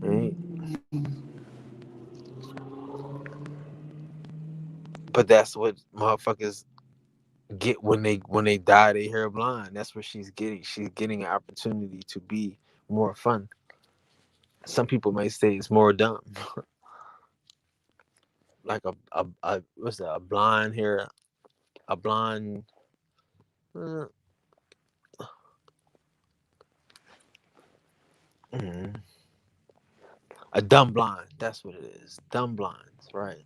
Right? But that's what motherfuckers get when they dye their hair blonde. That's what she's getting. She's getting an opportunity to be more fun. Some people may say it's more dumb. Like a what's that? A blonde hair, a blonde. Uh, mm, a dumb blonde. That's what it is. Dumb blondes, right?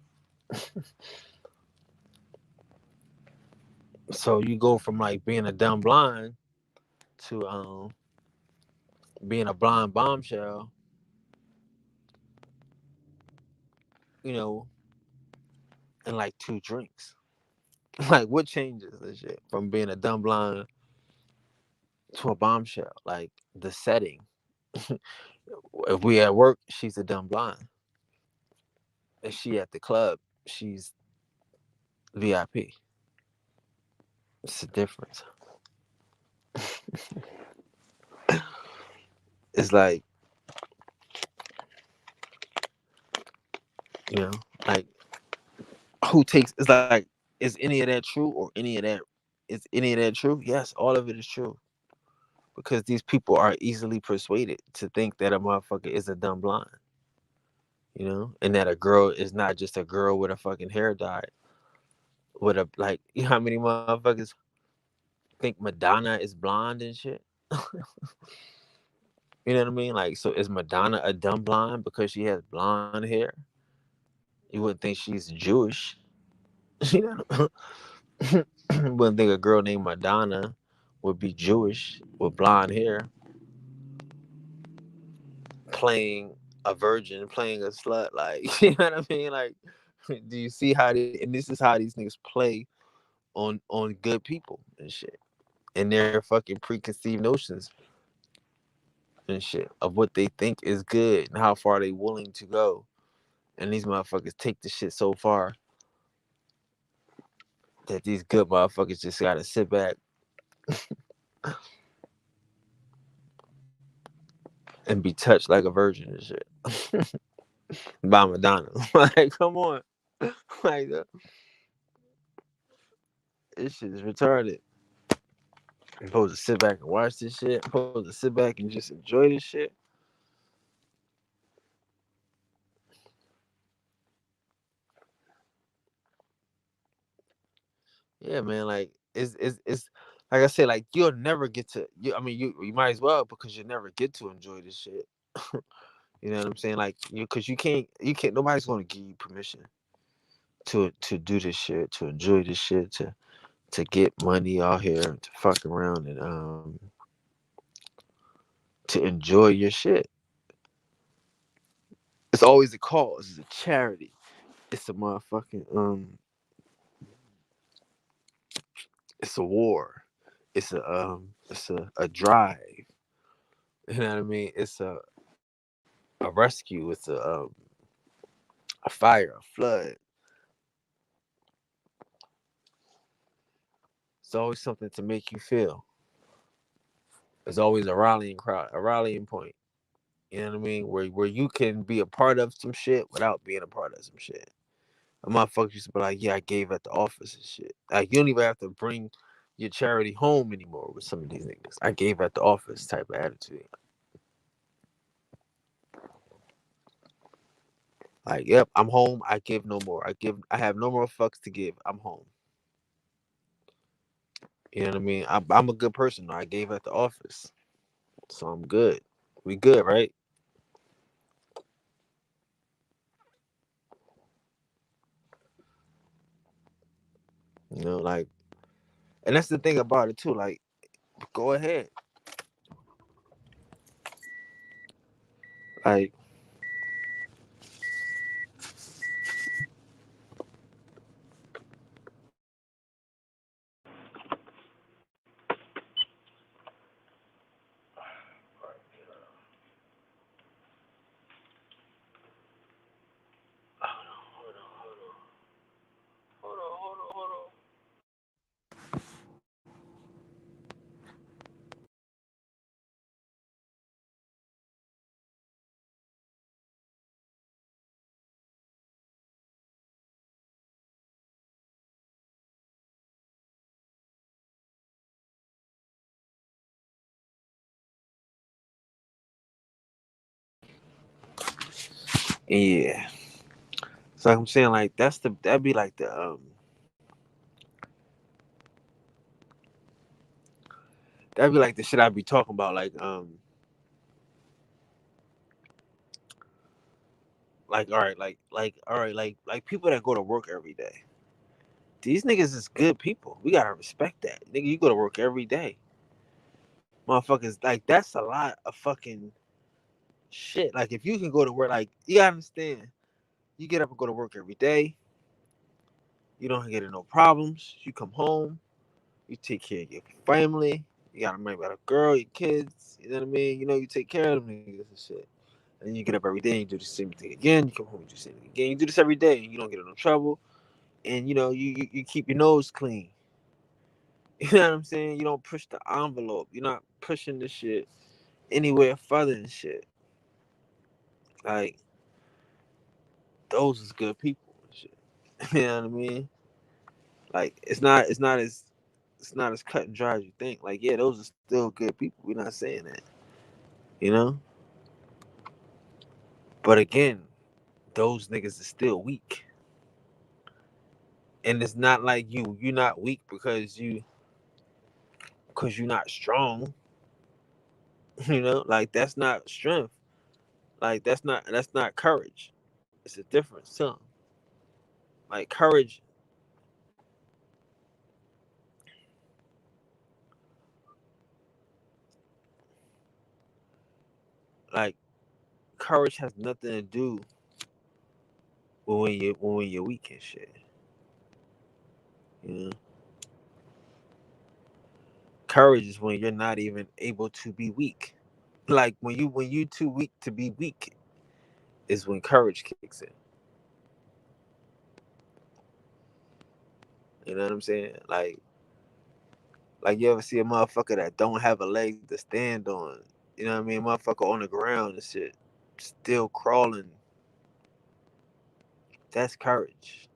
So you go from like being a dumb blonde to being a blonde bombshell, you know, in like 2 drinks. Like what changes this shit from being a dumb blonde to a bombshell? Like the setting. If we at work, she's a dumb blonde. If she at the club, she's VIP. It's a difference. It's like, you know, like who takes it's like is any of that true or any of that is any of that true? Yes, all of it is true. Because these people are easily persuaded to think that a motherfucker is a dumb blonde, and that a girl is not just a girl with a fucking hair dye, with a like, you know how many motherfuckers think Madonna is blonde and shit. You know what I mean? Like, so is Madonna a dumb blonde because she has blonde hair? You wouldn't think she's Jewish. You know, you wouldn't think a girl named Madonna would be Jewish with blonde hair, playing a virgin, playing a slut. Like, you know what I mean? Like, do you see how and this is how these niggas play on good people and shit, and their fucking preconceived notions and shit of what they think is good and how far they willing to go. And these motherfuckers take the shit so far that these good motherfuckers just gotta sit back and be touched like a virgin and shit by Madonna. Like, come on, like this shit is retarded. I'm supposed to sit back and watch this shit. I'm supposed to sit back and just enjoy this shit. Yeah, man. Like, it's like I said. Like, you'll never get to. I mean, you might as well because you never get to enjoy this shit. You know what I'm saying? Like, because you can't. Nobody's gonna give you permission to do this shit, to enjoy this shit, to get money out here, to fuck around and to enjoy your shit. It's always a cause. It's a charity. It's a motherfucking It's a war. It's a drive. You know what I mean? It's a rescue. It's a fire, a flood. It's always something to make you feel. There's always a rallying crowd, a rallying point. You know what I mean? Where you can be a part of some shit without being a part of some shit. A motherfucker used to be like, yeah, I gave at the office and shit. Like, you don't even have to bring your charity home anymore with some of these niggas. I gave at the office type of attitude. Like, yep, I'm home. I give no more. I have no more fucks to give. I'm home. You know what I mean? I'm a good person. I gave at the office. So I'm good. We good, right? Like, and that's the thing about it too. Like, go ahead. Like, Yeah. So like I'm saying, like that'd be like that'd be like the shit I'd be talking about, like all right, all right, like people that go to work every day. These niggas is good people. We gotta respect that. Nigga, you go to work every day. Motherfuckers, like that's a lot of fucking shit. Like if you can go to work, like you gotta understand, you get up and go to work every day, you don't get in no problems, you come home, you take care of your family, you got to marry about a girl, your kids, you know what I mean? You know, you take care of them niggas and shit. And then you get up every day and you do the same thing again, you come home and do the same thing again. You do this every day and you don't get in no trouble. And you know, you keep your nose clean. You know what I'm saying? You don't push the envelope. You're not pushing the shit anywhere further and shit. Like those is good people and shit. You know what I mean? Like it's not as cut and dry as you think. Like, yeah, those are still good people. We're not saying that. You know? But again, those niggas are still weak. And it's not like you're not weak because you're not strong. You know, like that's not strength. Like that's not courage. It's a difference too. Like courage, like courage has nothing to do with when you're weak and shit. You know, courage is when you're not even able to be weak. Like when you too weak to be weak is when courage kicks in. You know what I'm saying? Like you ever see a motherfucker that don't have a leg to stand on? You know what I mean? Motherfucker on the ground and shit, still crawling. That's courage.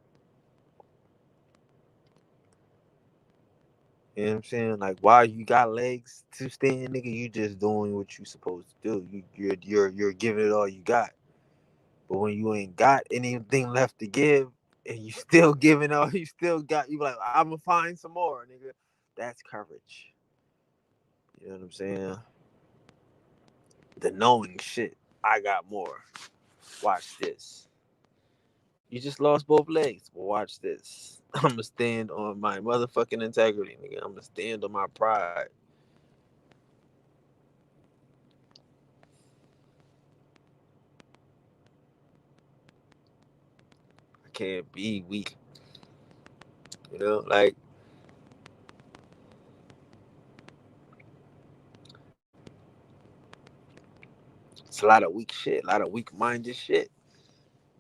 You know what I'm saying? Like while you got legs to stand, nigga, you just doing what you supposed to do. You're giving it all you got. But when you ain't got anything left to give, and you still giving all you still got, you like, I'ma find some more, nigga. That's courage. You know what I'm saying? The knowing shit. I got more. Watch this. You just lost both legs. Well, watch this. I'ma stand on my motherfucking integrity, nigga. I'ma stand on my pride. I can't be weak. You know, like it's a lot of weak shit, a lot of weak minded shit.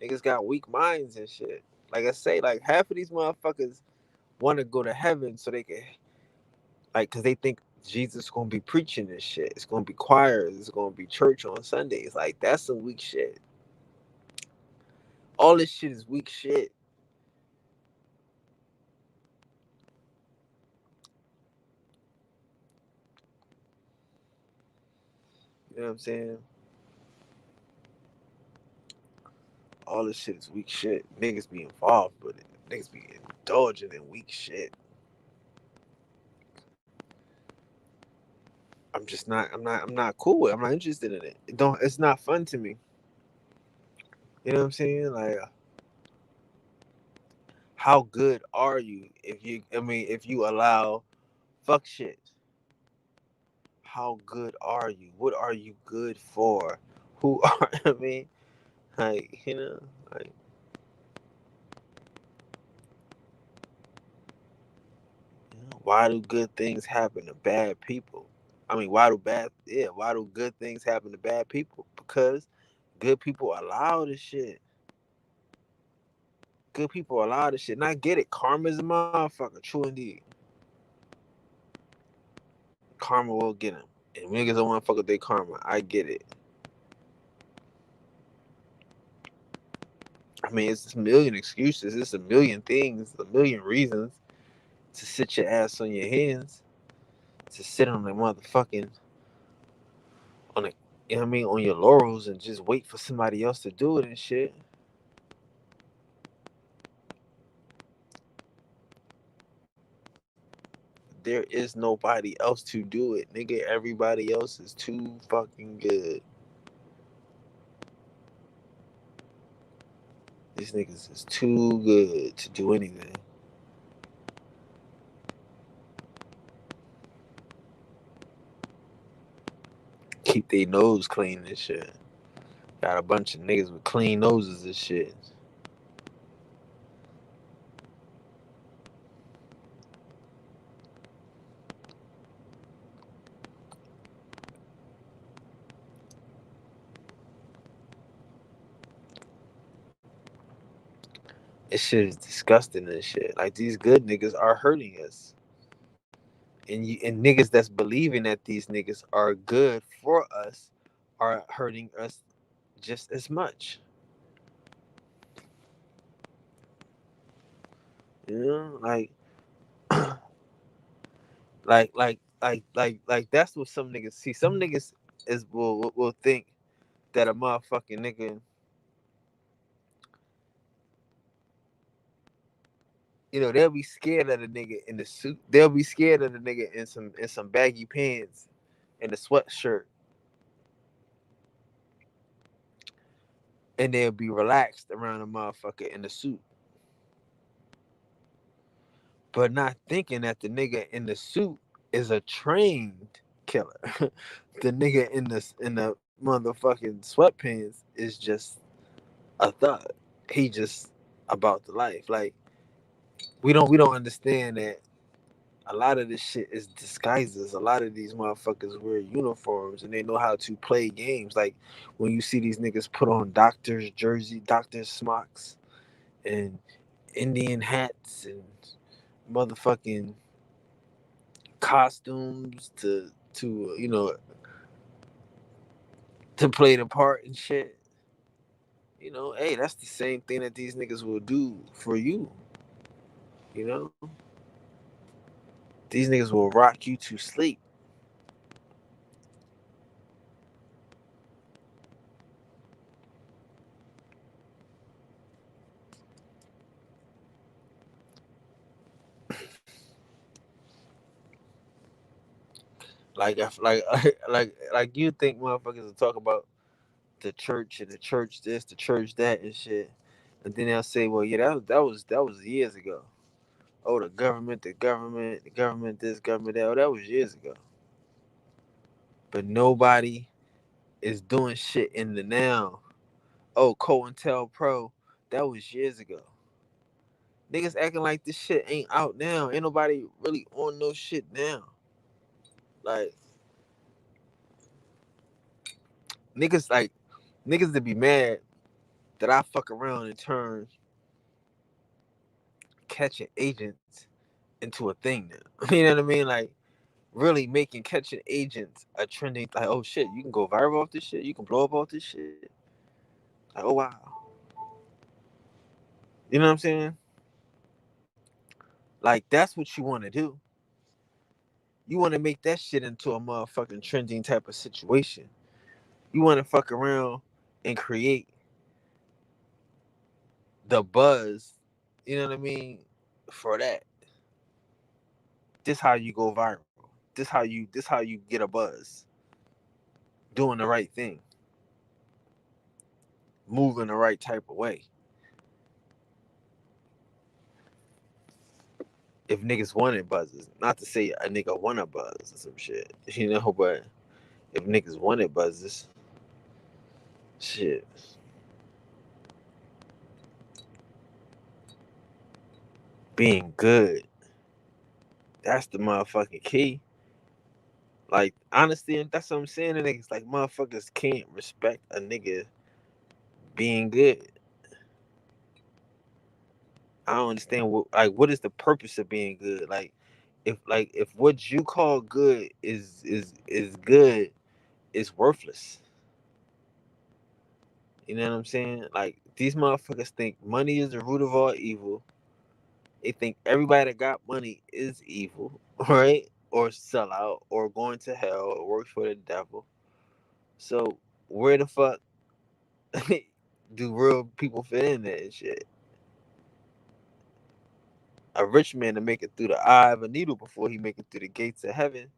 Niggas got weak minds and shit. Like I say, like half of these motherfuckers want to go to heaven so they can, like, cause they think Jesus is gonna be preaching this shit. It's gonna be choirs. It's gonna be church on Sundays. Like that's some weak shit. All this shit is weak shit. You know what I'm saying? All this shit is weak shit. Niggas be involved with it. Niggas be indulging in weak shit. I'm not cool with it. I'm not interested in it. It's not fun to me. You know what I'm saying? Like how good are you if you allow fuck shit? How good are you? What are you good for? Who are I mean? Like, you know, like you know, why do good things happen to bad people? I mean, why do good things happen to bad people? Because good people allow this shit. Good people allow this shit. And I get it. Karma's a motherfucker. True indeed. Karma will get him. And niggas don't want to fuck with their karma. I get it. I mean, it's a million excuses. It's a million things, a million reasons to sit your ass on your hands, to sit on the motherfucking on the you know what I mean, on your laurels and just wait for somebody else to do it and shit. There is nobody else to do it, nigga. Everybody else is too fucking good. These niggas is too good to do anything. Keep their nose clean and shit. Got a bunch of niggas with clean noses and shit. This shit is disgusting and shit. Like these good niggas are hurting us. And niggas that's believing that these niggas are good for us are hurting us just as much. You know, like that's what some niggas see. Some niggas is will think that a motherfucking nigga, you know, they'll be scared of the nigga in the suit. They'll be scared of the nigga in some baggy pants and a sweatshirt, and they'll be relaxed around a motherfucker in the suit, but not thinking that the nigga in the suit is a trained killer. The nigga in the motherfucking sweatpants is just a thug. He just about the life. Like we don't understand that a lot of this shit is disguises. A lot of these motherfuckers wear uniforms and they know how to play games. Like when you see these niggas put on doctor's jersey, doctor's smocks, and Indian hats and motherfucking costumes to you know to play the part and shit. You know, hey, that's the same thing that these niggas will do for you. You know, these niggas will rock you to sleep. Like, like you think motherfuckers will talk about the church and the church this, the church that, and shit, and then they'll say, well, yeah, that was years ago. Oh, the government, this, government that. Oh, that was years ago. But nobody is doing shit in the now. Oh, COINTELPRO, that was years ago. Niggas acting like this shit ain't out now. Ain't nobody really on no shit now. Like niggas, like niggas to be mad that I fuck around and turn catching agents into a thing now. You know what I mean? Like really making catching agents a trending. Like, oh shit, you can go viral off this shit. You can blow up off this shit. Like, oh wow. You know what I'm saying? Like that's what you want to do. You want to make that shit into a motherfucking trending type of situation. You want to fuck around and create the buzz. You know what I mean? For that, this how you go viral. This how you get a buzz. Doing the right thing, moving the right type of way. If niggas wanted buzzes, not to say a nigga want a buzz or some shit, you know, but if niggas wanted buzzes, shit, being good, that's the motherfucking key. Like, honestly, that's what I'm saying. The niggas, like, motherfuckers can't respect a nigga being good. I don't understand what is the purpose of being good? If what you call good is good, it's worthless. You know what I'm saying? Like these motherfuckers think money is the root of all evil. They think everybody that got money is evil, right? Or sell out, or going to hell, or works for the devil. So where the fuck do real people fit in there and shit? A rich man to make it through the eye of a needle before he make it through the gates of heaven.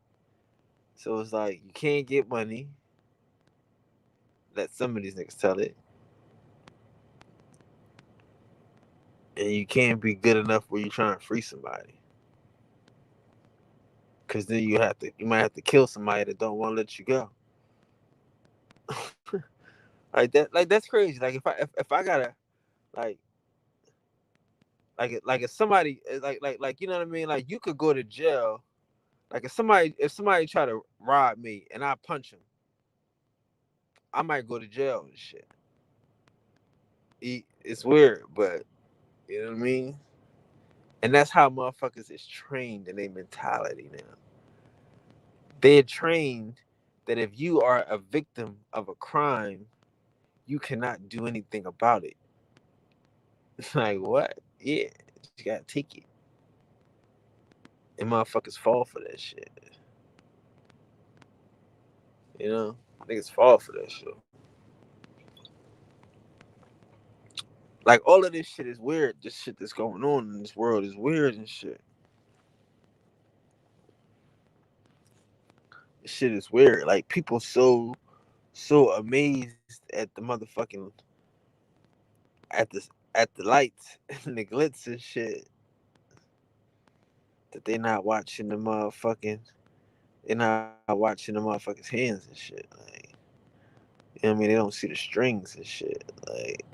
So it's like you can't get money. Let some of these niggas tell it. And you can't be good enough where you're trying to free somebody. Cause then you might have to kill somebody that don't want to let you go. Like that's crazy. Like if I gotta like like if somebody like you know what I mean, like you could go to jail. Like if somebody try to rob me and I punch him, I might go to jail and shit. It's weird, but you know what I mean. And that's how motherfuckers is trained in their mentality now. They're trained that if you are a victim of a crime, you cannot do anything about it. It's like what? Yeah, you gotta take it. And motherfuckers fall for that shit. You know, niggas fall for that shit. Like all of this shit is weird. This shit that's going on in this world is weird and shit. This shit is weird. Like people so amazed at the motherfucking at the at the lights and the glitz and shit that they not watching the motherfucking they're not watching the motherfuckers' hands and shit. Like you know what I mean? They don't see the strings and shit. Like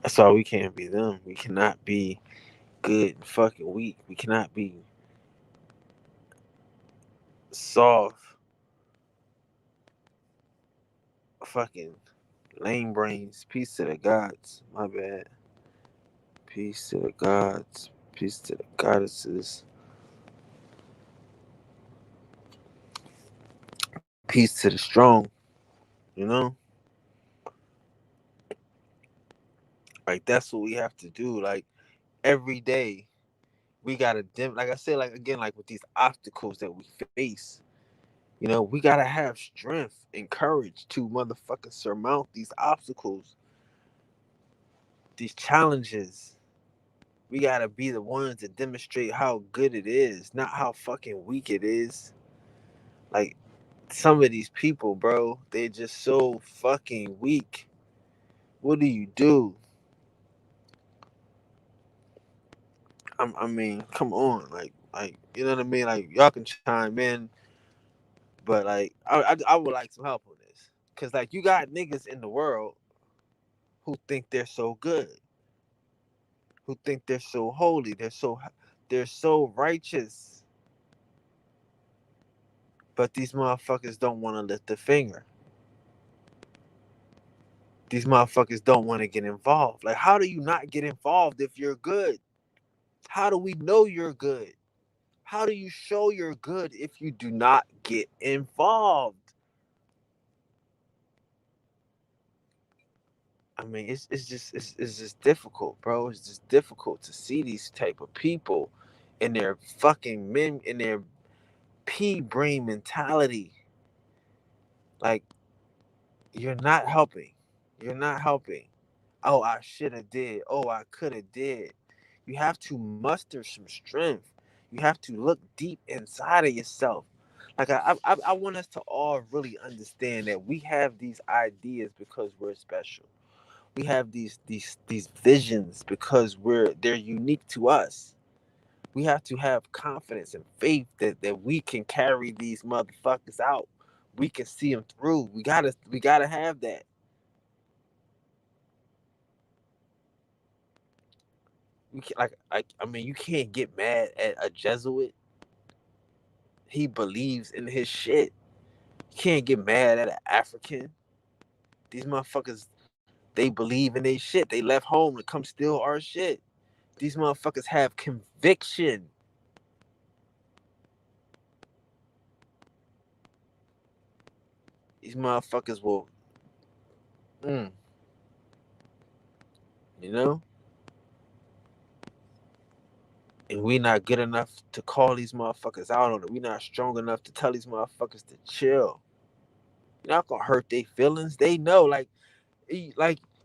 that's why we can't be them. We cannot be good and fucking weak. We cannot be soft fucking lame brains. Peace to the gods. My bad. Peace to the gods. Peace to the goddesses. Peace to the strong. You know? Like that's what we have to do. Like every day we gotta like I said, like again, like with these obstacles that we face, you know, we gotta have strength and courage to motherfucking surmount these obstacles, these challenges. We gotta be the ones that demonstrate how good it is, not how fucking weak it is. Like some of these people, bro, they're just so fucking weak. What do you do? I mean, come on, like you know what I mean? Like y'all can chime in, but like I would like some help on this, cause like you got niggas in the world who think they're so good, who think they're so holy, they're so righteous, but these motherfuckers don't want to lift a finger. These motherfuckers don't want to get involved. Like, how do you not get involved if you're good? How do we know you're good? How do you show you're good if you do not get involved? I mean, it's just difficult, bro. It's just difficult to see these type of people in their fucking men in their pea brain mentality. Like you're not helping. You're not helping. Oh, I should have did. Oh, I could have did. You have to muster some strength. You have to look deep inside of yourself. Like I want us to all really understand that we have these ideas because we're special. We have these visions because they're unique to us. We have to have confidence and faith that we can carry these motherfuckers out. We can see them through. We gotta have that. You can, like I mean, you can't get mad at a Jesuit. He believes in his shit. You can't get mad at an African. These motherfuckers, they believe in their shit. They left home to come steal our shit. These motherfuckers have conviction. these motherfuckers will, you know, and we not good enough to call these motherfuckers out on it. We not strong enough to tell these motherfuckers to chill. You're not gonna hurt their feelings. They know, like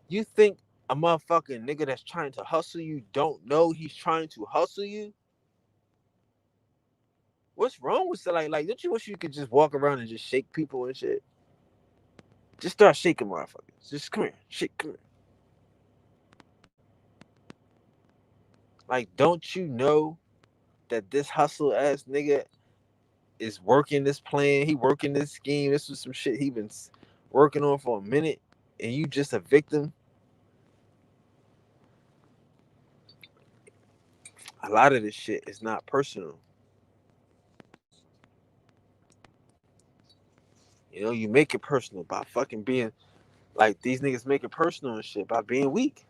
you think a motherfucking nigga that's trying to hustle you don't know he's trying to hustle you? What's wrong with like don't you wish you could just walk around and just shake people and shit? Just start shaking motherfuckers. Just come here, shake, come here. Like, don't you know that this hustle ass nigga is working this plan? He working this scheme. This was some shit he been working on for a minute, and you just a victim. A lot of this shit is not personal. You know, you make it personal by fucking being like these niggas make it personal and shit by being weak.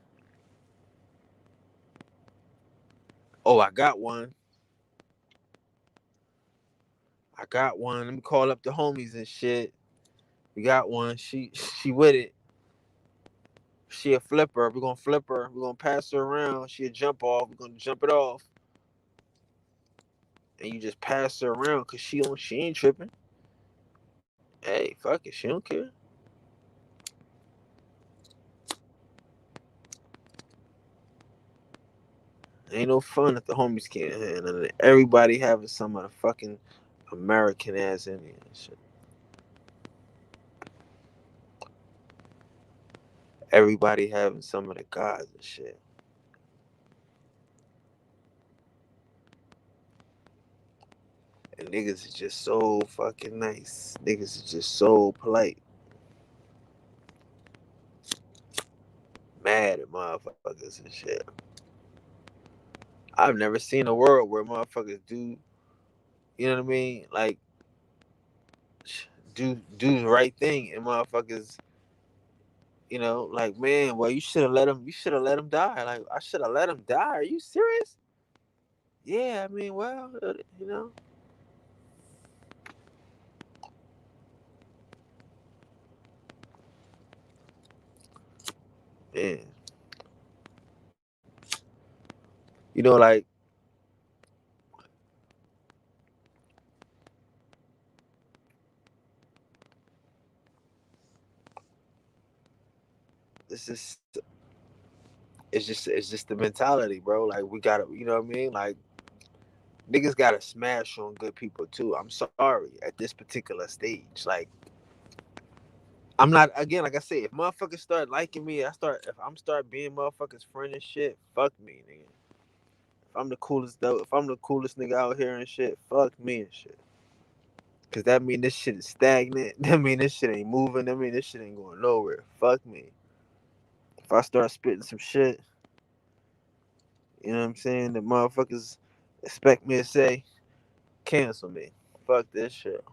Oh, I got one. I got one. Let me call up the homies and shit. We got one. She with it. She a flipper. We're gonna flip her. We're gonna pass her around. She a jump off. We're gonna jump it off. And you just pass her around because she ain't tripping. Hey, fuck it. She don't care. Ain't no fun if the homies can't handle it. Everybody having some of the fucking American ass Indian shit. Everybody having some of the gods and shit. And niggas is just so fucking nice. Niggas is just so polite. Mad at motherfuckers and shit. I've never seen a world where motherfuckers do, you know what I mean? Like, do the right thing and motherfuckers, like, man, well, you should have let him die. Like, I should have let him die. Are you serious? Yeah, I mean, well, you know. Man, like this is it's just the mentality, bro. Like we gotta, you know what I mean? Like niggas gotta smash on good people too. I'm sorry at this particular stage. Like I'm not again, like I said, if motherfuckers start liking me, if I'm start being motherfuckers friend and shit, fuck me, nigga. If I'm the coolest though, if I'm the coolest nigga out here and shit, fuck me and shit. Cause that mean this shit is stagnant. That mean this shit ain't moving. That mean this shit ain't going nowhere. Fuck me. If I start spitting some shit, you know what I'm saying? The motherfuckers expect me to say, cancel me. Fuck this shit.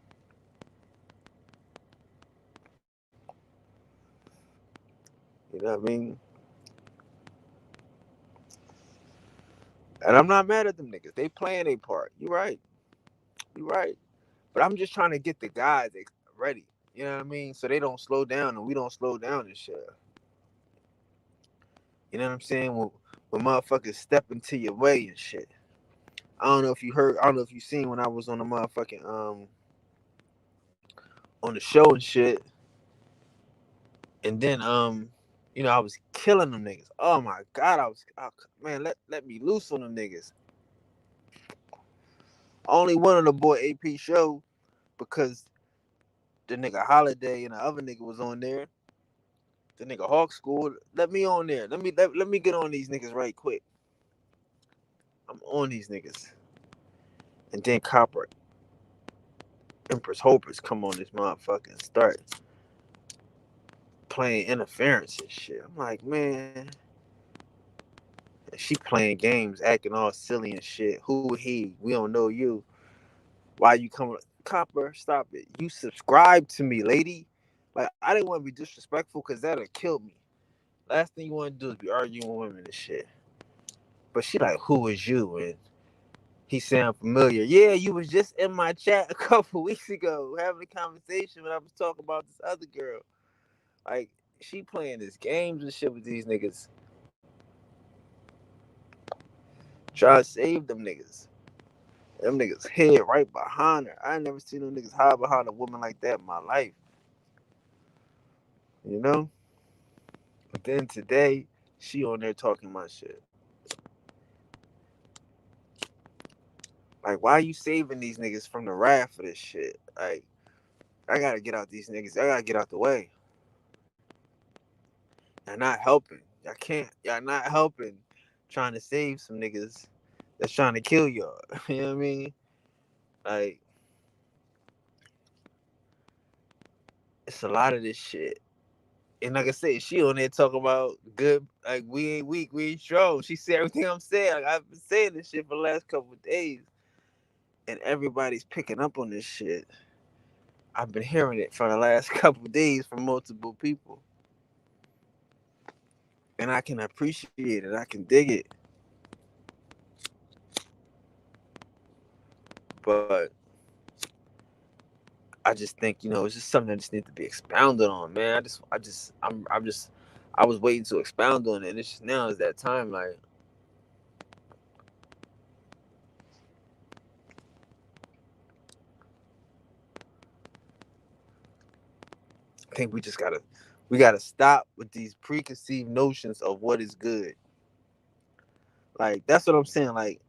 You know what I mean? And I'm not mad at them niggas. They playing a part. You right. You right. But I'm just trying to get the guys ready. You know what I mean? So they don't slow down and we don't slow down and shit. You know what I'm saying? When motherfuckers step into your way and shit. I don't know if you heard. I don't know if you seen when I was on the motherfucking on the show and shit. And then I was killing them niggas. Oh my god, man, let me loose on them niggas. Only one on the boy AP show because the nigga Holiday and the other nigga was on there. The nigga Hawk School. Let me on there. Let me get on these niggas right quick. I'm on these niggas. And then Copper, Empress Hopers come on this motherfucker and start playing interference and shit. I'm like, man, she playing games, acting all silly and shit. Who he? We don't know you. Why you coming? Copper, stop it. You subscribe to me, lady. Like, I didn't want to be disrespectful because that'll kill me. Last thing you want to do is be arguing with women and shit. But she like, who is you? And He sound familiar. Yeah, you was just in my chat a couple weeks ago having a conversation when I was talking about this other girl. Like, she playing this games and shit with these niggas. Try to save them niggas. Them niggas head right behind her. I ain't never seen them niggas hide behind a woman like that in my life. You know? But then today, she on there talking my shit. Like, why are you saving these niggas from the wrath of this shit? Like, I gotta get out these niggas. I gotta get out the way. Y'all not helping. Y'all can't. Y'all not helping. Trying to save some niggas that's trying to kill y'all. You know what I mean? Like, it's a lot of this shit. And like I said, she on there talking about good, like, we ain't weak, we ain't strong. She said everything I'm saying. Like, I've been saying this shit for the last couple of days. And everybody's picking up on this shit. I've been hearing it for the last couple of days from multiple people. And I can appreciate it. I can dig it. But I just think, it's just something that just needs to be expounded on, man. I was waiting to expound on it, and it's just now is that time. Like, I think we gotta stop with these preconceived notions of what is good. Like, that's what I'm saying. Like,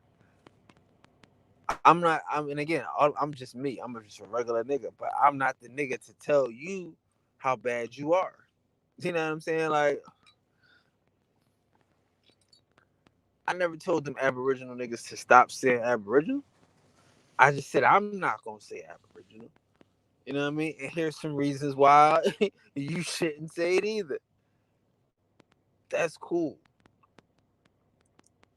I'm not. And again, I'm just me. I'm just a regular nigga, but I'm not the nigga to tell you how bad you are. You know what I'm saying? Like, I never told them Aboriginal niggas to stop saying Aboriginal. I just said I'm not gonna say Aboriginal. You know what I mean? And here's some reasons why you shouldn't say it either. That's cool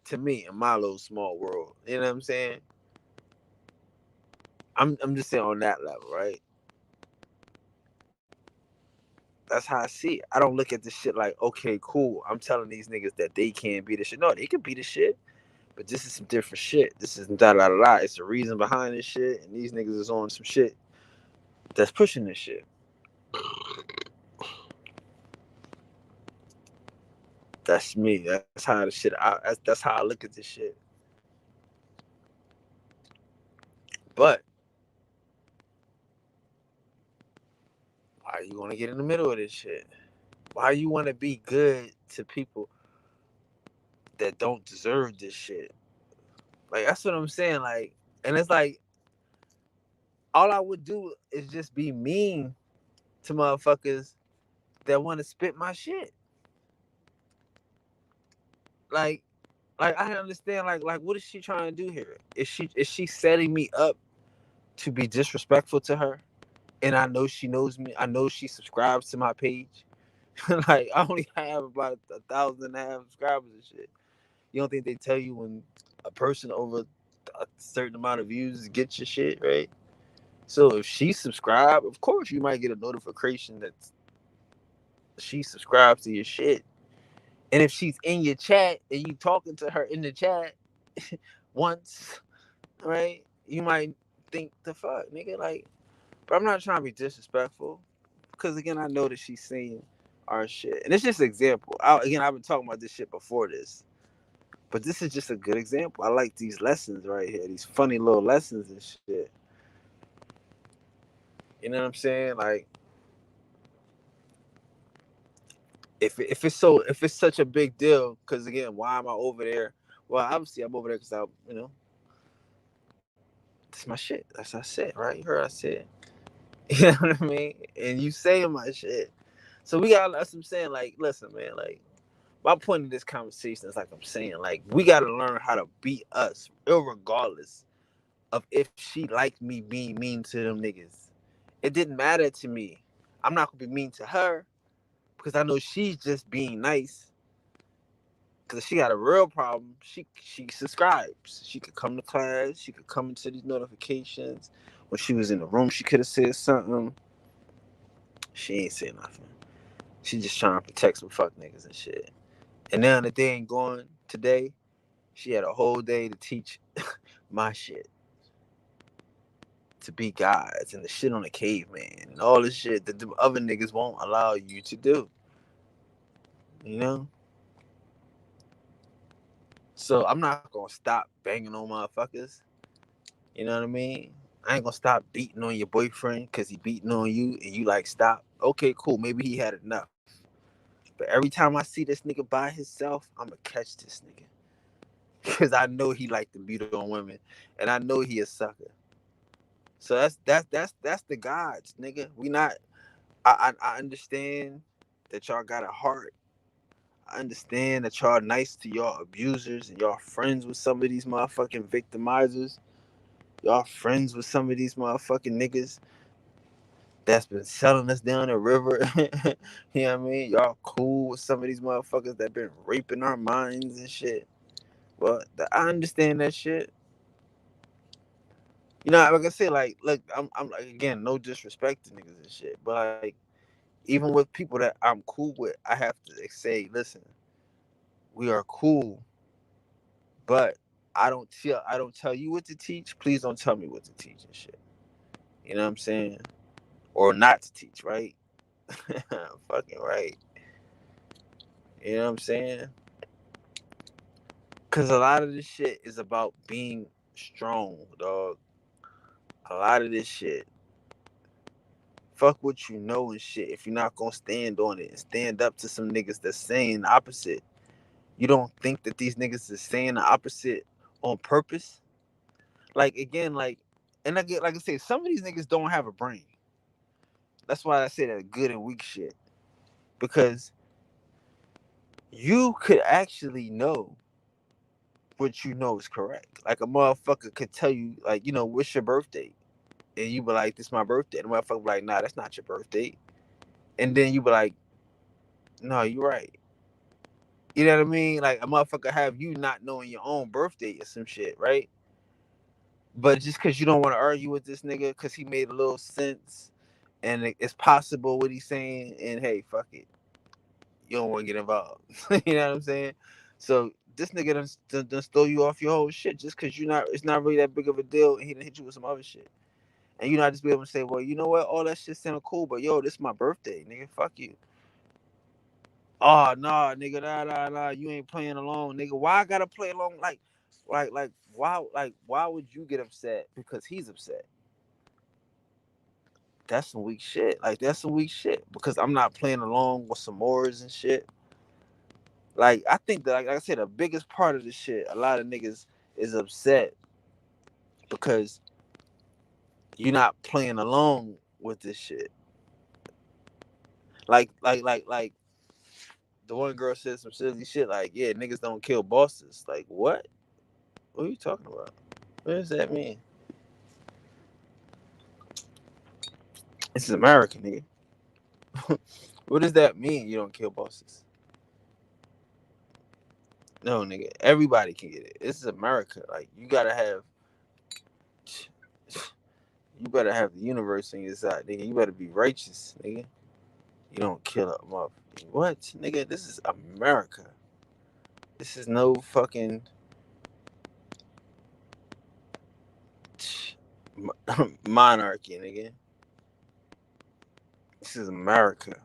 to me in my little small world. You know what I'm saying? I'm just saying on that level, right? That's how I see it. I don't look at this shit like, okay, cool. I'm telling these niggas that they can't be the shit. No, they can be the shit. But this is some different shit. This is da da da da. It's a reason behind this shit, and these niggas is on some shit that's pushing this shit. That's me. That's how the shit. That's how I look at this shit. But why you want to get in the middle of this shit? Why you want to be good to people that don't deserve this shit? Like, that's what I'm saying. Like, and it's like all I would do is just be mean to motherfuckers that want to spit my shit. Like, I understand. Like, what is she trying to do here? Is she setting me up to be disrespectful to her? And I know she knows me. I know she subscribes to my page. Like, I only have about 1,500 subscribers and shit. You don't think they tell you when a person over a certain amount of views gets your shit, right? So if she subscribed, of course you might get a notification that she subscribes to your shit. And if she's in your chat and you talking to her in the chat once, right? You might think the fuck, nigga, like, but I'm not trying to be disrespectful. Because again, I know that she's seen our shit. And it's just an example. Again, I've been talking about this shit before this. But this is just a good example. I like these lessons right here, these funny little lessons and shit. You know what I'm saying? Like, if it's such a big deal, because again, why am I over there? Well, obviously I'm over there because it's my shit. That's what I said, right? You heard I said. You know what I mean? And you saying my shit. So that's what I'm saying. Like, listen, man, like, my point of this conversation is like I'm saying, like, we gotta learn how to be us, irregardless of if she liked me being mean to them niggas. It didn't matter to me. I'm not gonna be mean to her because I know she's just being nice. Because if she got a real problem, she subscribes. She could come to class. She could come into these notifications. When she was in the room, she could have said something. She ain't say nothing. She just trying to protect some fuck niggas and shit. And now the day ain't going today. She had a whole day to teach my shit to be gods and the shit on the caveman and all this shit that the other niggas won't allow you to do. You know? So I'm not gonna stop banging on motherfuckers. You know what I mean? I ain't gonna stop beating on your boyfriend because he beating on you and you like stop. Okay, cool. Maybe he had enough. But every time I see this nigga by himself, I'ma catch this nigga. Cause I know he like to beat on women. And I know he a sucker. So that's the gods, nigga. We not I understand that y'all got a heart. I understand that y'all nice to y'all abusers and y'all friends with some of these motherfucking victimizers. Y'all friends with some of these motherfucking niggas that's been selling us down the river. You know what I mean? Y'all cool with some of these motherfuckers that been raping our minds and shit. Well, I understand that shit. You know, like I said, like, look, I'm like, again, no disrespect to niggas and shit, but like, even with people that I'm cool with, I have to say, listen, we are cool, but I don't tell you what to teach. Please don't tell me what to teach and shit. You know what I'm saying? Or not to teach, right? Fucking right. You know what I'm saying? Cause a lot of this shit is about being strong, dog. A lot of this shit. Fuck what you know and shit. If you're not gonna stand on it and stand up to some niggas that's saying the opposite, you don't think that these niggas is saying the opposite on purpose? Like again, and I get like I say, some of these niggas don't have a brain. That's why I say that good and weak shit. Because you could actually know what you know is correct. Like a motherfucker could tell you, like, what's your birthday? And you be like, this is my birthday. And the motherfucker be like, nah, that's not your birthday. And then you be like, no, you're right. You know what I mean? Like a motherfucker have you not knowing your own birthday or some shit, right? But just because you don't want to argue with this nigga because he made a little sense and it's possible what he's saying, and hey, fuck it. You don't want to get involved. You know what I'm saying? So this nigga done stole you off your whole shit just because it's not really that big of a deal, and he done hit you with some other shit. And you not just be able to say, well, you know what? All that shit sound cool, but yo, this is my birthday, nigga. Fuck you. Oh nah, nigga, nah. You ain't playing along, nigga. Why I gotta play along? Why would you get upset because he's upset? That's some weak shit. Like that's some weak shit because I'm not playing along with some mores and shit. Like I think that, like I said, the biggest part of this shit, a lot of niggas is upset because you're not playing along with this shit. Like the one girl said some silly shit like, yeah, niggas don't kill bosses. Like what? What are you talking about? What does that mean? This is America, nigga. What does that mean? You don't kill bosses? No, nigga. Everybody can get it. This is America. Like you gotta have, you better have the universe on your side, nigga. You better be righteous, nigga. You don't kill a motherfucker. What, nigga? This is America. This is no fucking monarchy, nigga. This is America.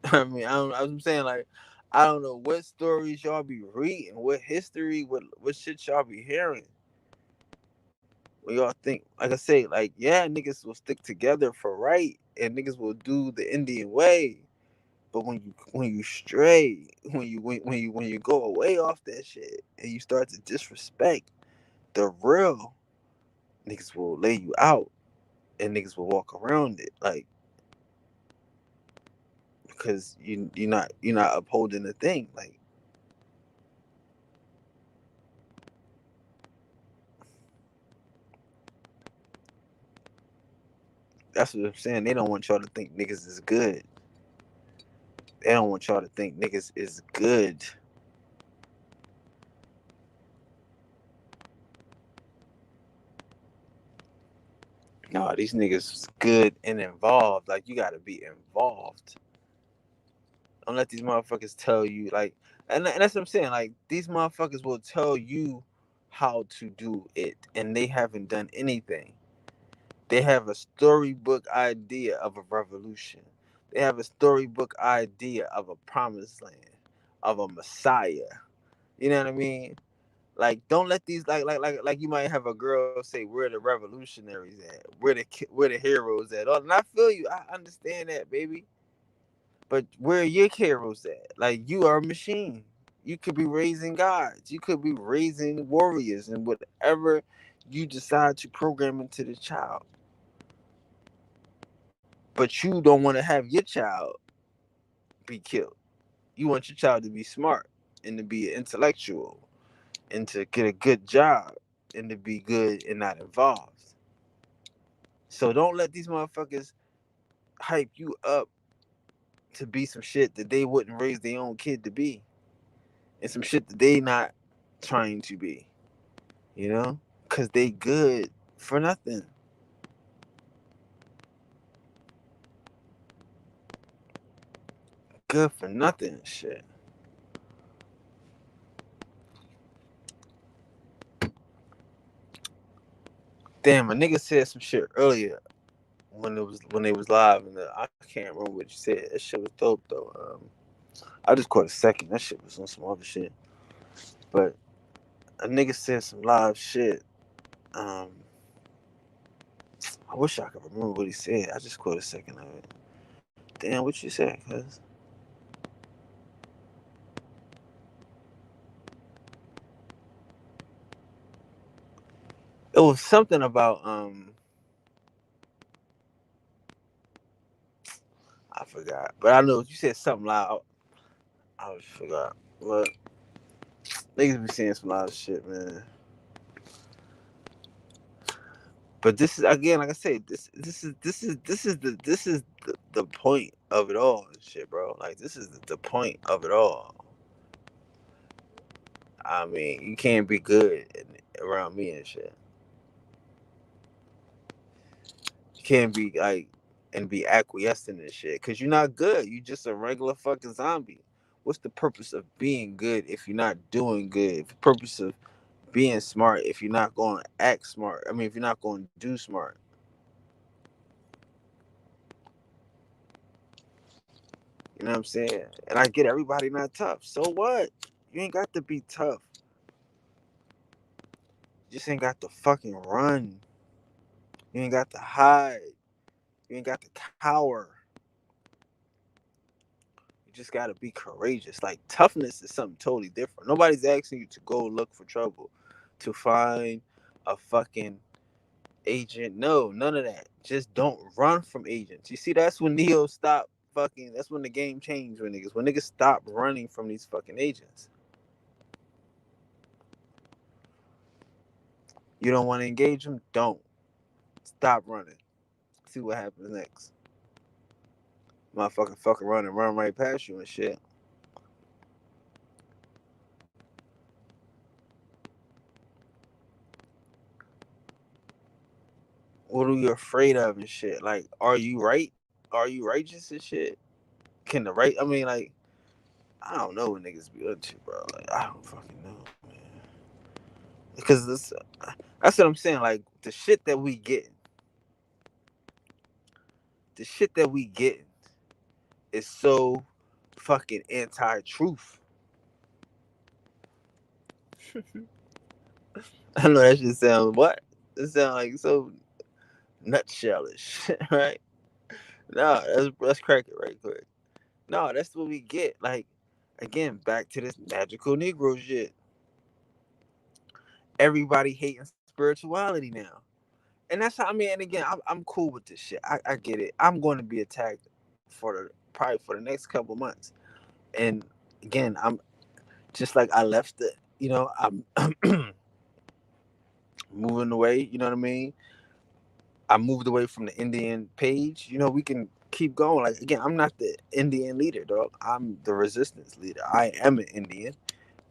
I mean, I'm saying like, I don't know what stories y'all be reading, what history, what shit y'all be hearing. When y'all think, like I say, like yeah, niggas will stick together for right, and niggas will do the Indian way. But when you stray, when you go away off that shit, and you start to disrespect the real, niggas will lay you out, and niggas will walk around it, like because you're not upholding the thing, like. That's what I'm saying. They don't want y'all to think niggas is good. They don't want y'all to think niggas is good. No, these niggas is good and involved. Like you gotta be involved. Don't let these motherfuckers tell you like, and that's what I'm saying. Like these motherfuckers will tell you how to do it, and they haven't done anything. They have a storybook idea of a revolution. They have a storybook idea of a promised land, of a Messiah. You know what I mean? Like, don't let these like you might have a girl say we're the revolutionaries at, we're the heroes at. Oh, and I feel you. I understand that, baby. But where are your heroes at? Like, you are a machine. You could be raising gods. You could be raising warriors and whatever you decide to program into the child. But you don't want to have your child be killed. You want your child to be smart and to be intellectual and to get a good job and to be good and not involved. So don't let these motherfuckers hype you up to be some shit that they wouldn't raise their own kid to be, and some shit that they not trying to be. You know, cause they good for nothing. Good for nothing. Shit. Damn, a nigga said some shit earlier when they was live, and I can't remember what you said. That shit was dope though. I just caught a second. That shit was on some other shit. But a nigga said some live shit. Um, I wish I could remember what he said. I just caught a second of it. Damn, what you said, cuz? It was something about I forgot. But I know you said something loud. I just forgot. But niggas be saying some loud shit, man. But this is again, like I said, this is the point of it all, and shit, bro. Like, this is the point of it all. I mean, you can't be good around me and shit. You can't be like and be acquiescing and shit because you're not good. You just a regular fucking zombie. What's the purpose of being good if you're not doing good? The purpose of being smart if you're not going to act smart? I mean, if you're not going to do smart. You know what I'm saying? And I get everybody not tough. So what? You ain't got to be tough. You just ain't got to fucking run. You ain't got to hide. You ain't got to cower. You just got to be courageous. Like, toughness is something totally different. Nobody's asking you to go look for trouble, to find a fucking agent. No, none of that. Just don't run from agents. You see, that's when Neo stopped fucking. That's when the game changed with niggas. When niggas stop running from these fucking agents. You don't want to engage them? Don't. Stop running. See what happens next. Motherfucker fucking run and run right past you and shit. What are you afraid of and shit? Like, are you right? Are you righteous and shit? Can the right? I mean, like, I don't know what niggas be up to, bro. Like, I don't fucking know, man. Because that's what I'm saying. Like, the shit that we get is so fucking anti-truth. I know that shit sounds what? It sounds like so nutshellish, right? No, let's crack it right quick. No, that's what we get. Like, again, back to this magical Negro shit. Everybody hating spirituality now, and that's how I mean. And again, I'm cool with this shit. I get it. I'm going to be attacked for probably for the next couple months, and again, I'm just like I left it. You know, I'm moving away. You know what I mean? I moved away from the Indian page. You know, we can keep going. Like, again, I'm not the Indian leader, dog. I'm the resistance leader. I am an Indian,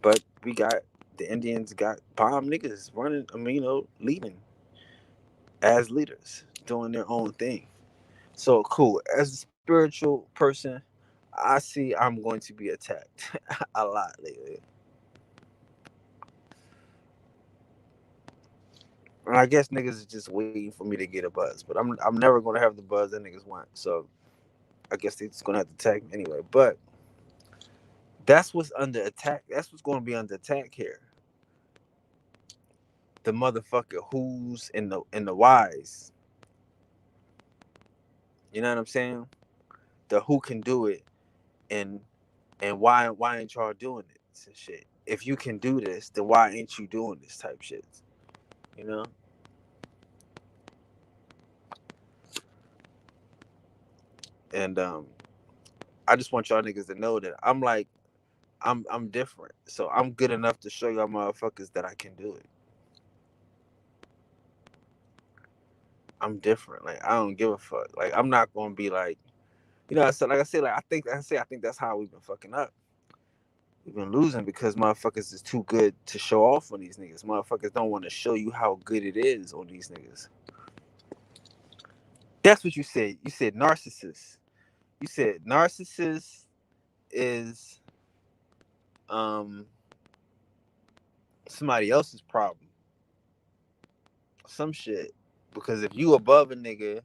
but we got the Indians got bomb niggas running. I mean, leading as leaders, doing their own thing. So cool. As a spiritual person, I see I'm going to be attacked a lot lately. And I guess niggas is just waiting for me to get a buzz, but I'm never gonna have the buzz that niggas want. So I guess they just gonna have to tag me anyway. But that's what's under attack. That's what's gonna be under attack here. The motherfucker who's in the whys. You know what I'm saying? The who can do it and why ain't y'all doing it and shit. If you can do this, then why ain't you doing this type shit? You know? And I just want y'all niggas to know that I'm different. So I'm good enough to show y'all motherfuckers that I can do it. I'm different. Like I don't give a fuck. Like I'm not gonna be like, you know, so like I said, like I think that's how we've been fucking up. We've been losing because motherfuckers is too good to show off on these niggas. Motherfuckers don't want to show you how good it is on these niggas. That's what you said. You said narcissist. You said narcissist is um somebody else's problem. Some shit. Because if you above a nigga,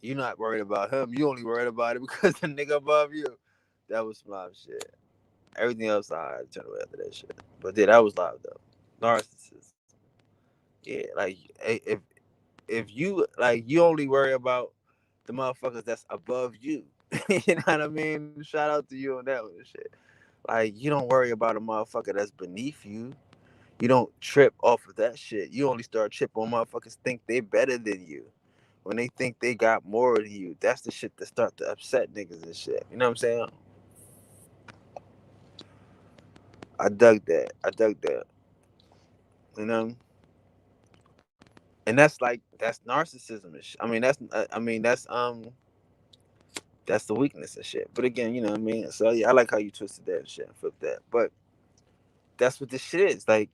you're not worried about him. You only worried about it because the nigga above you. That was my shit. Everything else I had to turn away after that shit. But yeah, that was live though. Narcissist. Yeah, like if you like you only worry about the motherfuckers that's above you. You know what I mean? Shout out to you on that one and shit. Like you don't worry about a motherfucker that's beneath you. You don't trip off of that shit. You only start tripping on motherfuckers think they better than you. When they think they got more than you, that's the shit that start to upset niggas and shit. You know what I'm saying? I dug that. I dug that. You know? And that's narcissism and shit. I mean that's the weakness and shit. But again, you know what I mean? So yeah, I like how you twisted that and shit and flipped that. But that's what this shit is. Like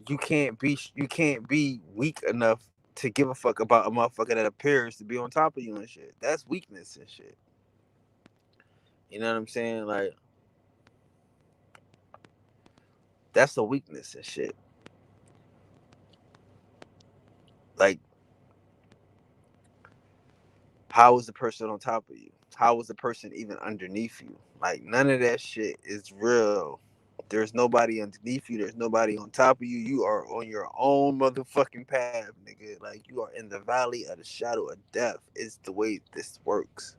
you can't be weak enough to give a fuck about a motherfucker that appears to be on top of you and shit. That's weakness and shit. You know what I'm saying? Like that's a weakness and shit. Like how is the person on top of you? How is the person even underneath you? Like none of that shit is real. There's nobody underneath you. There's nobody on top of you. You are on your own motherfucking path, nigga. Like you are in the valley of the shadow of death. It's the way this works.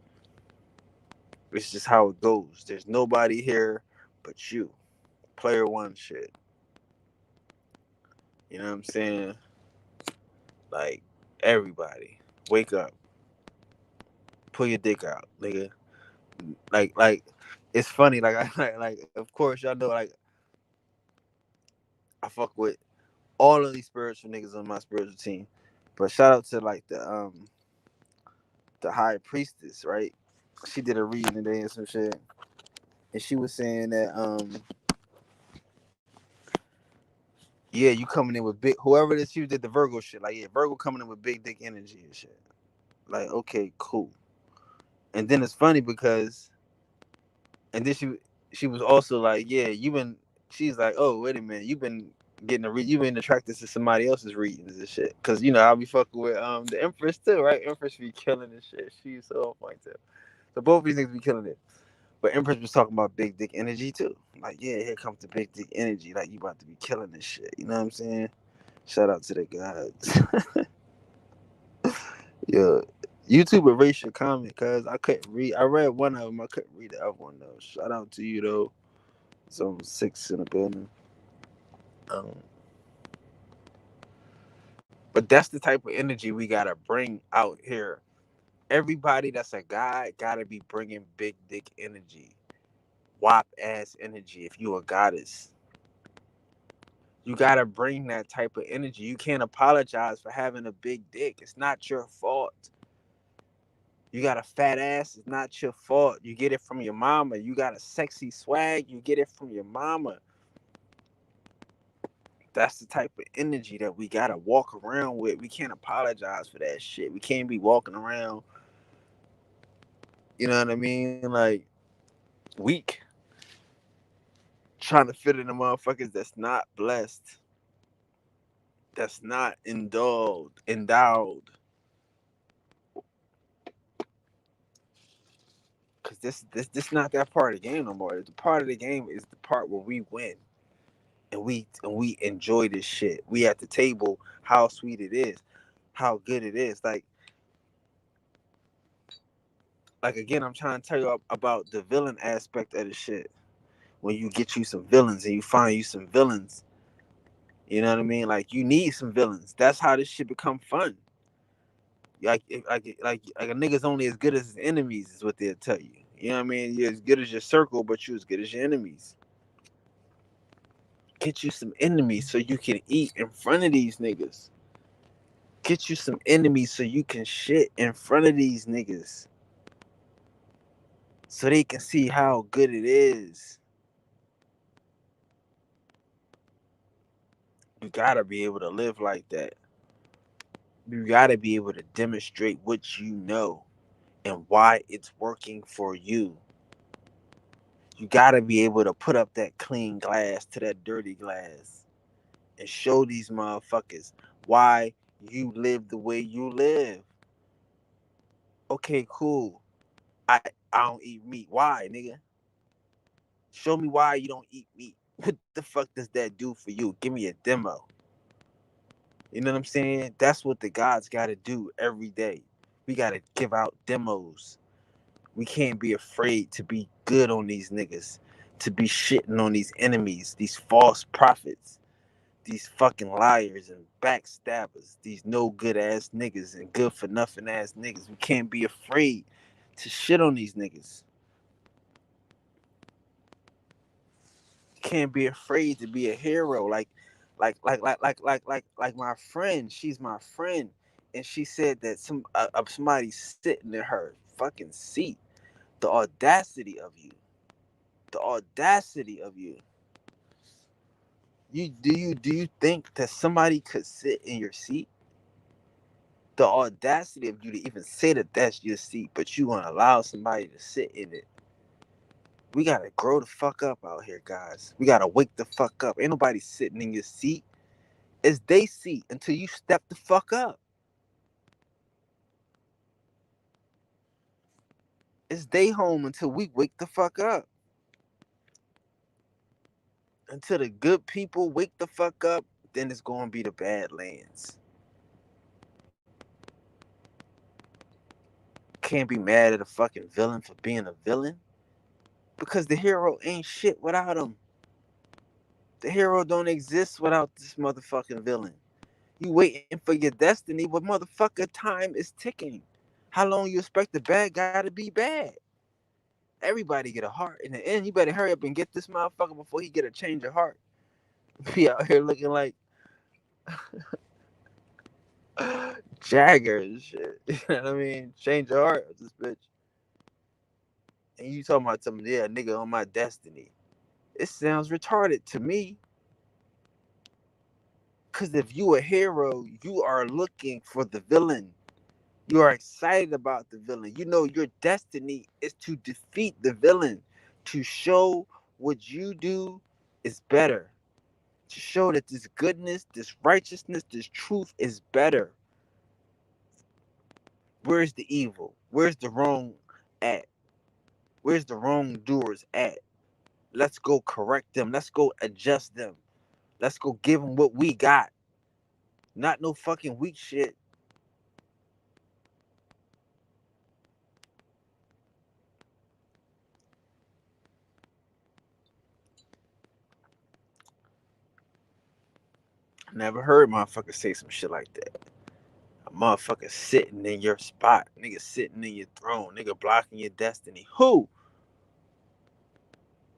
It's just how it goes. There's nobody here but you. Player one shit. You know what I'm saying? Like everybody, wake up. Pull your dick out, nigga. Like it's funny. Like I like of course y'all know like I fuck with all of these spiritual niggas on my spiritual team. But shout out to like the high priestess, right? She did a reading today and some shit. And she was saying that yeah, you coming in with big whoever this she did the Virgo shit. Like yeah, Virgo coming in with big dick energy and shit. Like, okay, cool. And then it's funny because and then she was also like, yeah, you been she's like, oh, wait a minute, you've been attracted to somebody else's readings and shit. Cause you know, I'll be fucking with the Empress too, right? Empress be killing this shit. She's so on point too. So both of these things be killing it. But Empress was talking about big dick energy too. Like, yeah, here comes the big dick energy. Like you about to be killing this shit. You know what I'm saying? Shout out to the guys. Yeah. YouTube erase your comment because I couldn't read. I read one of them. I couldn't read the other one though. Shout out to you though. Some six in the building. Um, but that's the type of energy we gotta bring out here. Everybody that's a guy gotta be bringing big dick energy, wop ass energy. If you a goddess, you gotta bring that type of energy. You can't apologize for having a big dick. It's not your fault. You got a fat ass. It's not your fault. You get it from your mama. You got a sexy swag. You get it from your mama. That's the type of energy that we gotta walk around with. We can't apologize for that shit. We can't be walking around, you know what I mean? Like weak, trying to fit in the motherfuckers that's not blessed. that's not endowed. Cause this not that part of the game no more. The part of the game is the part where we win and we enjoy this shit. We at the table, how sweet it is, how good it is. Like again, I'm trying to tell you about the villain aspect of the shit. When you get you some villains and you find you some villains, you know what I mean? Like you need some villains. That's how this shit become fun. Like a nigga's only as good as his enemies is what they'll tell you. You know what I mean? You're as good as your circle, but you're as good as your enemies. Get you some enemies so you can eat in front of these niggas. Get you some enemies so you can shit in front of these niggas. So they can see how good it is. You gotta be able to live like that. You gotta be able to demonstrate what you know and why it's working for you. You gotta be able to put up that clean glass to that dirty glass and show these motherfuckers why you live the way you live. Okay, cool. I don't eat meat. Why, nigga? Show me why you don't eat meat. What the fuck does that do for you? Give me a demo. You know what I'm saying? That's what the gods gotta do every day. We gotta give out demos. We can't be afraid to be good on these niggas, to be shitting on these enemies, these false prophets, these fucking liars and backstabbers, these no good ass niggas and good for nothing ass niggas. We can't be afraid to shit on these niggas. Can't be afraid to be a hero. Like my friend. She's my friend, and she said that somebody's sitting in her fucking seat. The audacity of you. The audacity of you. You think that somebody could sit in your seat? The audacity of you to even say that that's your seat, but you want to allow somebody to sit in it. We gotta grow the fuck up out here, guys. We gotta wake the fuck up. Ain't nobody sitting in your seat. It's they seat until you step the fuck up. It's they home until we wake the fuck up. Until the good people wake the fuck up, then it's gonna be the Badlands. Can't be mad at a fucking villain for being a villain. Because the hero ain't shit without him. The hero don't exist without this motherfucking villain. You waiting for your destiny, but motherfucker, time is ticking. How long you expect the bad guy to be bad? Everybody get a heart. In the end, you better hurry up and get this motherfucker before he get a change of heart. Be out here looking like Jagger and shit. You know what I mean? Change your heart with this bitch. And you talking about something, yeah, nigga on my destiny. It sounds retarded to me. Cause if you a hero, you are looking for the villain. You are excited about the villain. You know your destiny is to defeat the villain, to show what you do is better, to show that this goodness, this righteousness, this truth is better. Where's the evil? Where's the wrong at? Where's the wrongdoers at? Let's go correct them. Let's go adjust them. Let's go give them what we got. Not no fucking weak shit. Never heard motherfuckers say some shit like that. A motherfucker sitting in your spot. Nigga sitting in your throne. Nigga blocking your destiny. Who?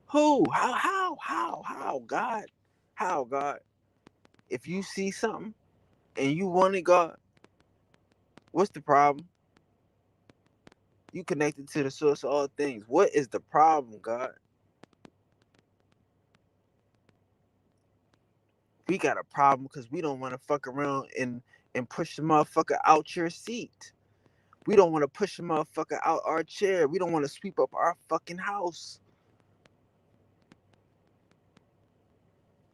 Who? How? God? How, God? If you see something and you want it, God, what's the problem? You connected to the source of all things. What is the problem, God? We got a problem because we don't want to fuck around and push the motherfucker out your seat. We don't want to push the motherfucker out our chair. We don't want to sweep up our fucking house.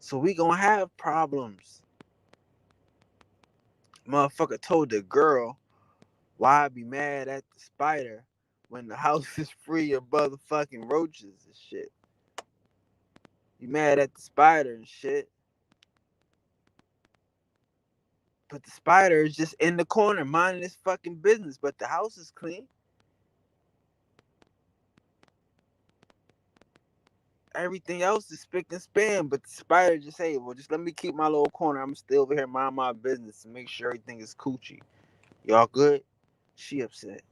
So we gonna have problems. Motherfucker told the girl, why I be mad at the spider when the house is free of motherfucking roaches and shit. You mad at the spider and shit. But the spider is just in the corner minding his fucking business, but the house is clean. Everything else is spick and span, but the spider just, hey, well, just let me keep my little corner. I'm still over here mind my business and make sure everything is Coochie. Y'all good? She upset.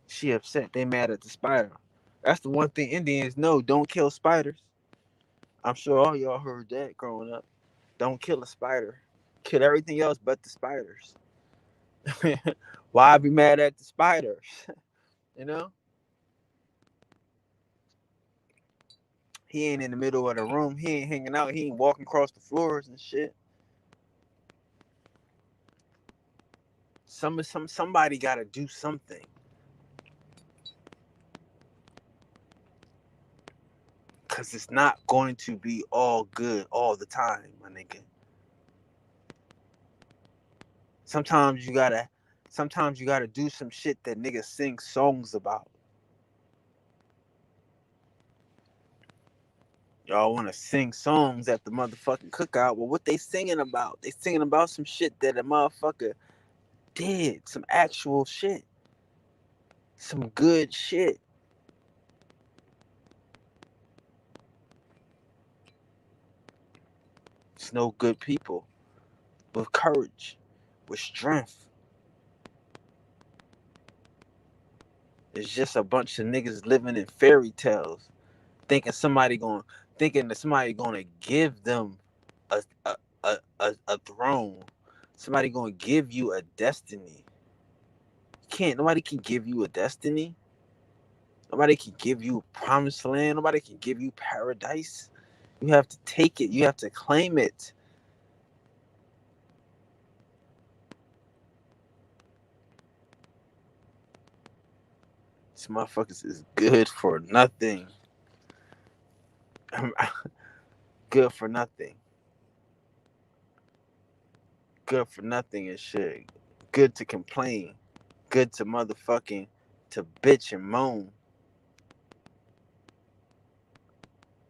She upset. They mad at the spider. That's the one thing Indians know. Don't kill spiders. I'm sure all y'all heard that growing up. Don't kill a spider. Kill everything else but the spiders. Why be mad at the spiders? You know? He ain't in the middle of the room. He ain't hanging out. He ain't walking across the floors and shit. Somebody gotta do something. Cause it's not going to be all good all the time, my nigga. Sometimes you gotta do some shit that niggas sing songs about. Y'all wanna sing songs at the motherfucking cookout. Well, what they singing about? They singing about some shit that a motherfucker did. Some actual shit. Some good shit. It's no good people with courage, with strength. It's just a bunch of niggas living in fairy tales, thinking that somebody gonna give them a throne. Somebody gonna give you a destiny. Nobody can give you a destiny. Nobody can give you promised land. Nobody can give you paradise. You have to take it. You have to claim it. These motherfuckers is good for nothing. Good for nothing. Good for nothing and shit. Good to complain. Good to motherfucking to bitch and moan.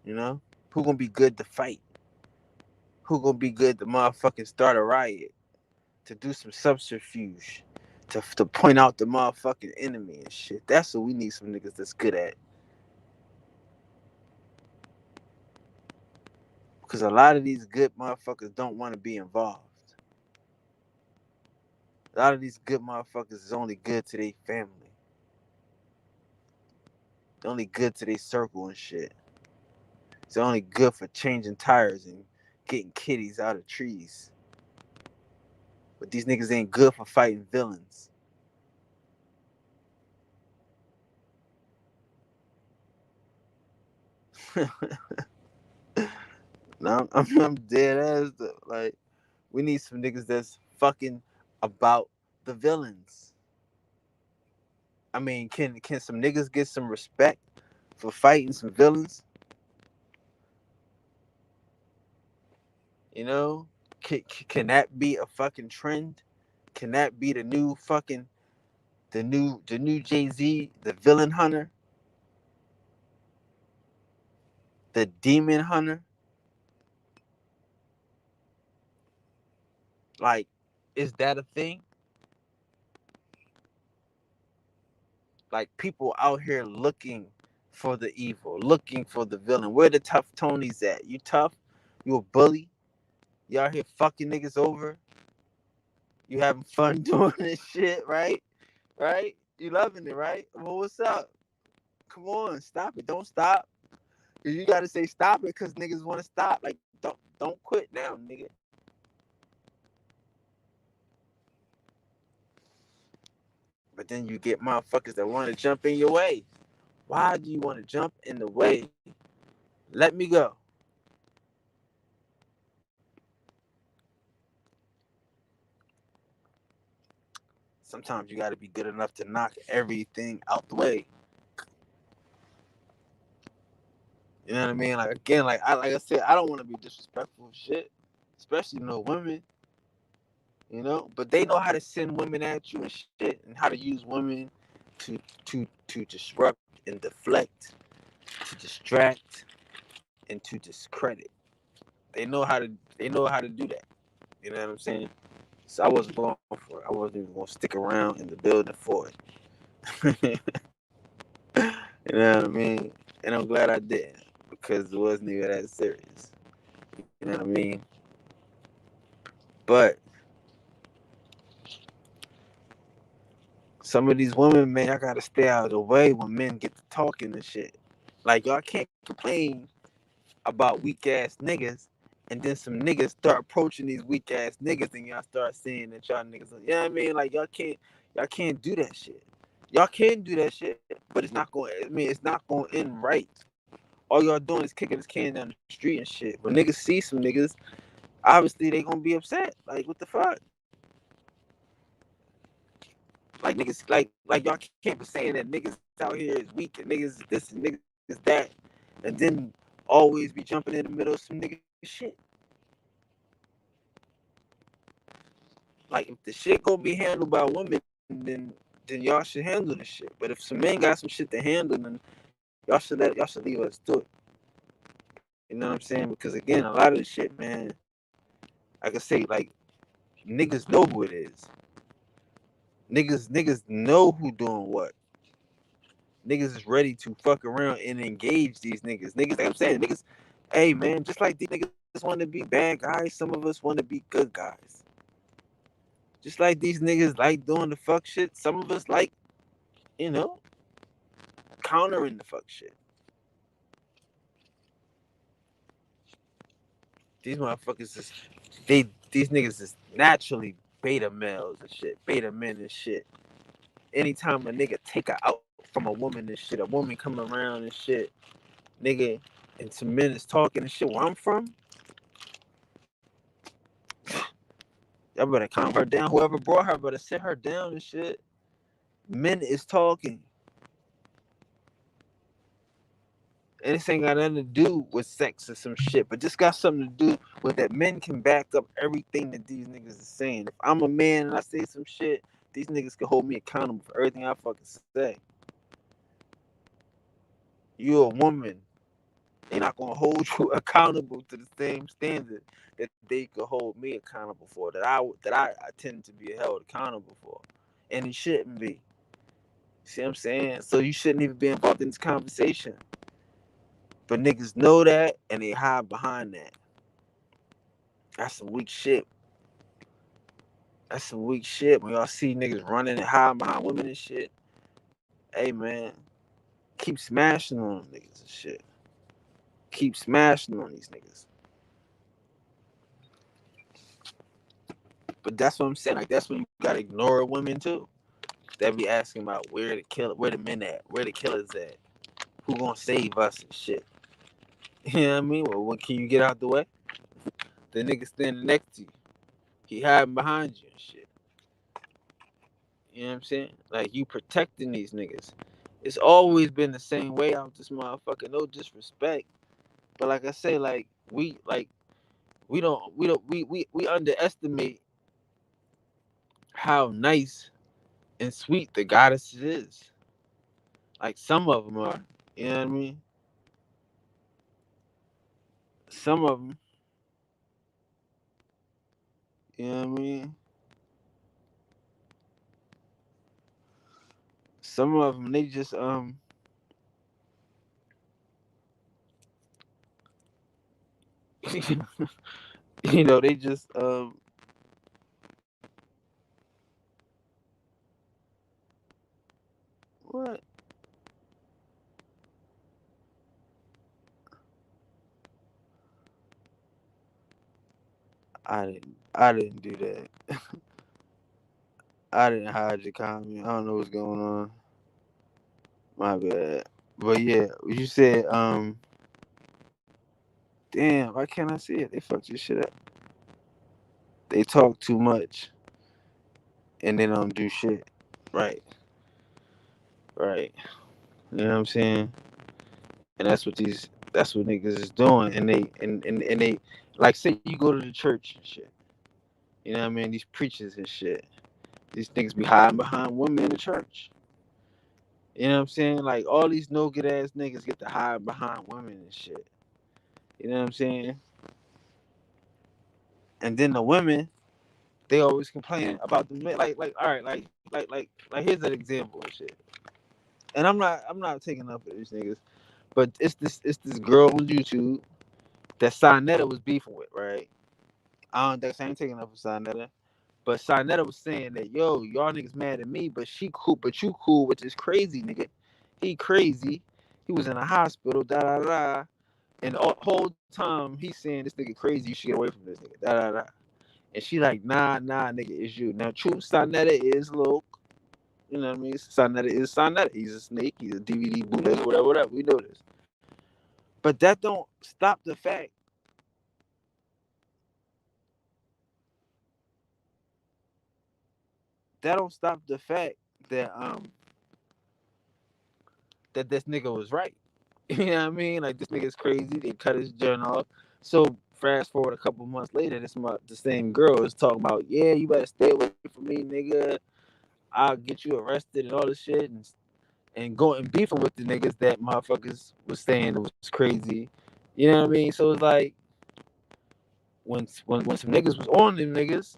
You know? Who gonna be good to fight? Who gonna be good to motherfucking start a riot? To do some subterfuge? To point out the motherfucking enemy and shit. That's what we need some niggas that's good at. Because a lot of these good motherfuckers don't want to be involved. A lot of these good motherfuckers is only good to their family. They're only good to their circle and shit. It's only good for changing tires and getting kitties out of trees. But these niggas ain't good for fighting villains. No, I'm dead ass. Like, we need some niggas that's fucking about the villains. I mean, can some niggas get some respect for fighting some villains? You know, can that be a fucking trend? Can that be the new fucking the new Jay-Z, the villain hunter, the demon hunter? Like, is that a thing? Like, people out here looking for the evil, looking for the villain. Where the tough Tonys at? You tough? You a bully? You out here fucking niggas over? You having fun doing this shit, right? Right? You loving it, right? Well, what's up? Come on, stop it. Don't stop. You gotta say stop it because niggas want to stop. Like, don't quit now, nigga. But then you get motherfuckers that want to jump in your way. Why do you want to jump in the way? Let me go. Sometimes you got to be good enough to knock everything out the way. You know what I mean? Like, again, like I said, I don't want to be disrespectful of shit, especially no women. you know. But they know how to send women at you and shit, and how to use women to to disrupt and deflect, to distract, and to discredit. They know how to do that. You know what I'm saying? So I wasn't going for it. I wasn't even gonna stick around in the building for it. You know what I mean? And I'm glad I didn't because it wasn't even that serious. You know what I mean? But some of these women, man, y'all gotta stay out of the way when men get to talking and shit. Like y'all can't complain about weak ass niggas, and then some niggas start approaching these weak ass niggas, and y'all start saying that y'all niggas, you know what I mean? Like y'all can't do that shit. Y'all can do that shit, but it's not going. I mean, it's not going to end right. All y'all doing is kicking this can down the street and shit. When niggas see some niggas, obviously they gonna be upset. Like what the fuck? Like niggas, like y'all can't be saying that niggas out here is weak and niggas is this and niggas is that, and then always be jumping in the middle of some nigga shit. Like if the shit gonna be handled by women, then y'all should handle the shit. But if some men got some shit to handle, then y'all should leave us do it. You know what I'm saying? Because again, a lot of the shit, man, like I say, like niggas know who it is. Niggas know who doing what. Niggas is ready to fuck around and engage these niggas. Niggas, like I'm saying, niggas, hey man, just like these niggas want to be bad guys, some of us want to be good guys. Just like these niggas like doing the fuck shit, some of us like, you know, countering the fuck shit. These motherfuckers is these niggas is naturally beta males and shit, beta men and shit. Anytime a nigga take her out from a woman and shit, a woman come around and shit, nigga, and some men is talking and shit. Where I'm from, y'all better calm her down. Whoever brought her better sit her down and shit. Men is talking. And this ain't got nothing to do with sex or some shit, but this got something to do with that men can back up everything that these niggas is saying. If I'm a man and I say some shit, these niggas can hold me accountable for everything I fucking say. You a woman, they're not gonna hold you accountable to the same standard that they could hold me accountable for. That I tend to be held accountable for, and it shouldn't be. See what I'm saying? So you shouldn't even be involved in this conversation. But niggas know that and they hide behind that. That's some weak shit. That's some weak shit. When y'all see niggas running and hiding behind women and shit, hey man, keep smashing on them niggas and shit. Keep smashing on these niggas. But that's what I'm saying. Like that's when you gotta ignore women too. They be asking about where the men at, where the killers at, who gonna save us and shit. You know what I mean? Well, when can you get out the way? The nigga standing next to you, he hiding behind you and shit. You know what I'm saying? Like you protecting these niggas. It's always been the same way out this motherfucker. No disrespect, but like I say, we underestimate how nice and sweet the goddess is. Like some of them are. You know what I mean? Some of them. You know what I mean? Some of them they just they just what? I didn't do that. I didn't hide your comment. I don't know what's going on. My bad. But yeah, you said damn, why can't I see it? They fucked your shit up. They talk too much and they don't do shit. Right. Right. You know what I'm saying? And that's what niggas is doing. And they like say you go to the church and shit. You know what I mean? These preachers and shit. These niggas be hiding behind women in the church. You know what I'm saying? Like all these no good ass niggas get to hide behind women and shit. You know what I'm saying? And then the women, they always complain about the men. Like, all right, like here's an example of shit. And I'm not taking up for these niggas, but it's this girl on YouTube that Sinetta was beefing with, right? I ain't taking up for Sinetta. But Sinetta was saying that, yo, y'all niggas mad at me, but she cool, but you cool with this crazy nigga. He crazy. He was in a hospital, da da da. And the whole time he's saying this nigga crazy, you should get away from this nigga, da da da. And she like, nah, nigga, it's you. Now, true, Sinetta is low. You know what I mean? Sinetta is Sinetta. He's a snake. He's a DVD bootlegger, whatever. We know this. But that don't stop the fact. That don't stop the fact that that this nigga was right. You know what I mean? Like this nigga's crazy. They cut his journal off. So fast forward a couple months later, the same girl is talking about, yeah, you better stay away from me, nigga. I'll get you arrested and all this shit, and going and beefing with the niggas that motherfuckers was saying it was crazy. You know what I mean? So it's like when some niggas was on them niggas,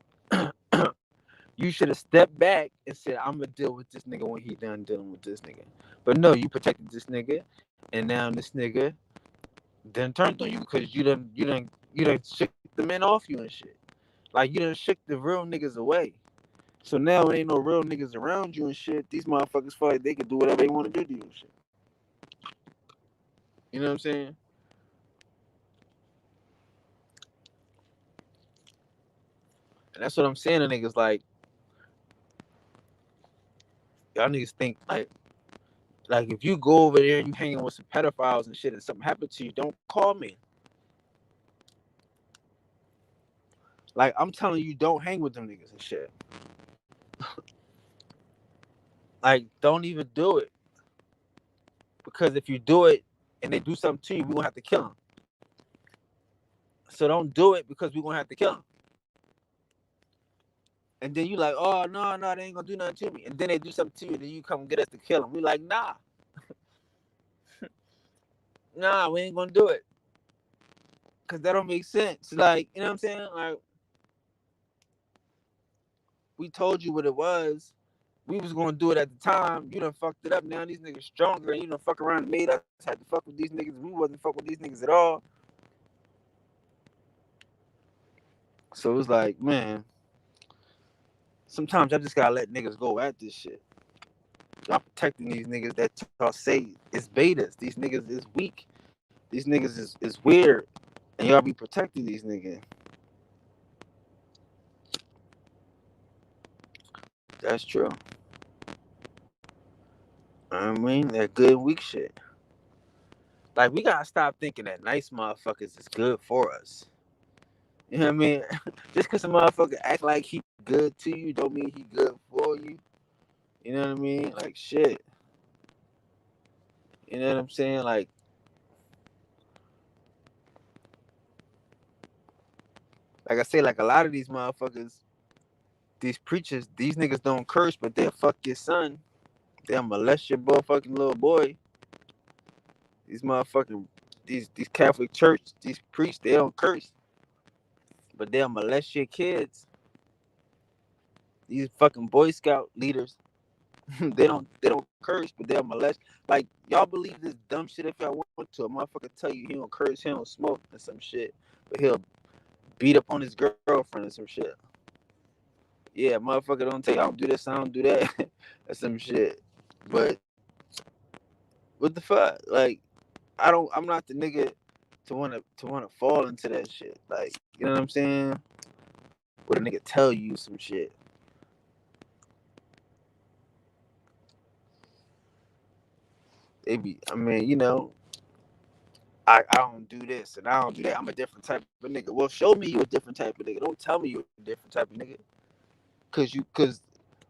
you should have stepped back and said, I'm gonna deal with this nigga when he done dealing with this nigga. But no, you protected this nigga, and now this nigga then turned on you because you done shook the men off you and shit. Like you done shook the real niggas away. So now it ain't no real niggas around you and shit. These motherfuckers feel like they can do whatever they want to do to you and shit. You know what I'm saying? And that's what I'm saying to niggas like, y'all niggas think like if you go over there and you hanging with some pedophiles and shit and something happened to you, don't call me. Like I'm telling you, don't hang with them niggas and shit. Like don't even do it. Because if you do it and they do something to you, we're gonna have to kill them. So don't do it because we're gonna have to kill them. And then you like, oh no, they ain't gonna do nothing to me. And then they do something to you, then you come get us to kill them. We like, nah, we ain't gonna do it. Cause that don't make sense. Like, you know what I'm saying? Like, we told you what it was. We was gonna do it at the time. You done fucked it up. Now these niggas stronger, and you done fuck around and made us have to fuck with these niggas. We wasn't fuck with these niggas at all. So it's like, man, sometimes I just gotta let niggas go at this shit. Y'all protecting these niggas that y'all say is betas. These niggas is weak. These niggas is weird. And y'all be protecting these niggas. That's true. I mean, that good weak shit. Like, we gotta stop thinking that nice motherfuckers is good for us. You know what I mean? Just because a motherfucker act like he good to you don't mean he good for you. You know what I mean? Like, shit. You know what I'm saying? Like I say, like a lot of these motherfuckers, these preachers, these niggas don't curse, but they'll fuck your son. They'll molest your motherfucking little boy. These motherfucking these Catholic church, these priests, they don't curse, but they'll molest your kids. These fucking Boy Scout leaders, they don't curse, but they'll molest. Like y'all believe this dumb shit if y'all want to. A motherfucker tell you he don't curse, he don't smoke and some shit, but he'll beat up on his girlfriend and some shit. Yeah, motherfucker don't tell you I don't do this, I don't do that, or some shit. But what the fuck? Like I'm not the nigga to wanna fall into that shit. Like, you know what I'm saying? What a nigga tell you some shit. They be, I mean, I don't do this and I don't do that. I'm a different type of nigga. Well, show me you a different type of nigga. Don't tell me you're a different type of nigga. Cause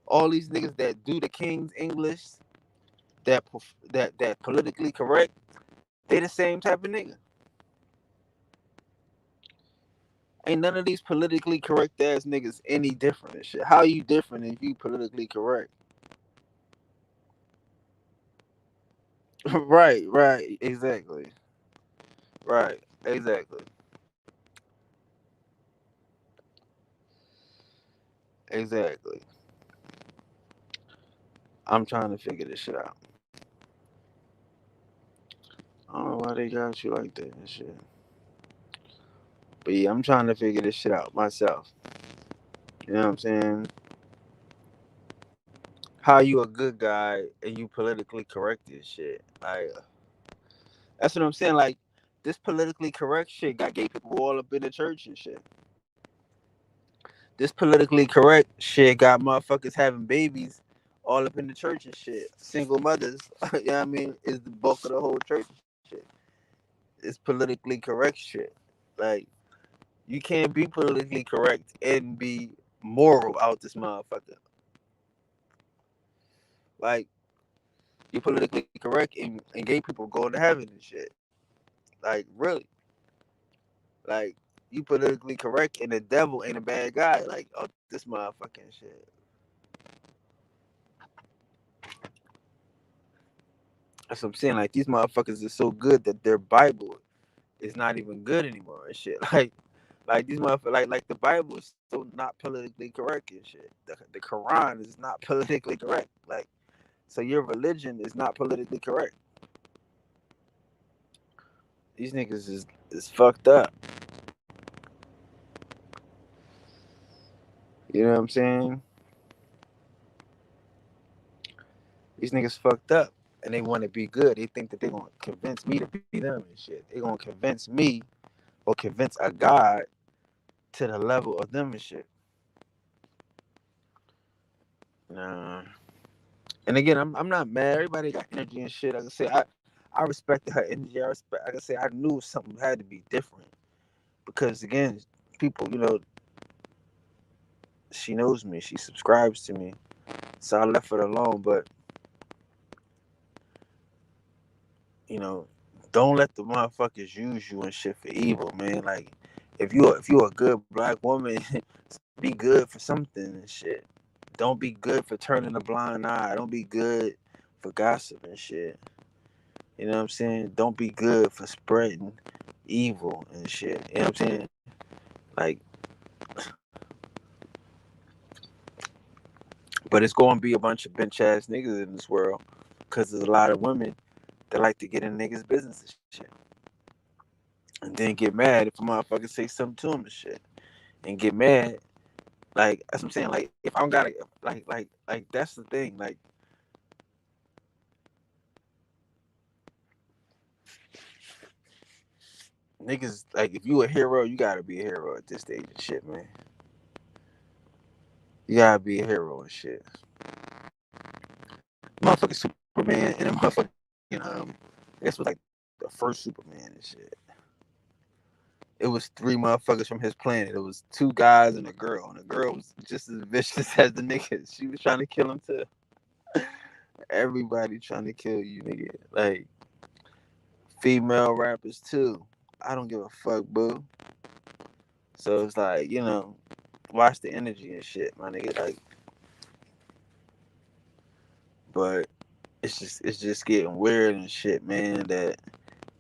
all these niggas that do the King's English, that politically correct, they the same type of nigga. Ain't none of these politically correct ass niggas any different and shit. How you different if you politically correct? Right, exactly. Right, exactly. Exactly. I'm trying to figure this shit out. I don't know why they got you like that and shit. But yeah, I'm trying to figure this shit out myself. You know what I'm saying? How you a good guy and you politically correct this shit? Like that's what I'm saying. Like this politically correct shit got gay people all up in the church and shit. This politically correct shit got motherfuckers having babies all up in the church and shit. Single mothers, you know what I mean, is the bulk of the whole church and shit. It's politically correct shit. Like you can't be politically correct and be moral out this motherfucker. Like you politically correct and gay people going to heaven and shit. Like really. Like you politically correct and the devil ain't a bad guy. Like oh this motherfucking shit. That's what I'm saying. Like these motherfuckers are so good that their Bible is not even good anymore and shit. Like these motherfuckers like the Bible is so not politically correct and shit. The Quran is not politically correct. Like so your religion is not politically correct. These niggas is fucked up. You know what I'm saying? These niggas fucked up and they want to be good. They think that they gonna convince me to be them and shit. They gonna convince me or convince a God to the level of them and shit. Nah. And again, I'm not mad. Everybody got energy and shit. Like I say, I respected her energy. Like I say, I knew something had to be different because again, people, she knows me. She subscribes to me, so I left it alone. But you know, don't let the motherfuckers use you and shit for evil, man. Like if you a good black woman, be good for something and shit. Don't be good for turning a blind eye. Don't be good for gossip and shit. You know what I'm saying? Don't be good for spreading evil and shit. You know what I'm saying? Like, but it's going to be a bunch of bench ass niggas in this world because there's a lot of women that like to get in niggas' business and shit. And then get mad if a motherfucker say something to them and shit. And get mad. Like, that's what I'm saying. Like, if I don't got to, like, that's the thing. Like, niggas, like, if you a hero, you got to be a hero at this stage of shit, man. You got to be a hero and shit. Motherfucking Superman and a motherfucking I guess it was like the first Superman and shit. It was three motherfuckers from his planet. It was two guys and a girl. And the girl was just as vicious as the niggas. She was trying to kill him too. Everybody trying to kill you, nigga. Like female rappers too. I don't give a fuck, boo. So it's like, watch the energy and shit, my nigga. Like, but it's just getting weird and shit, man, that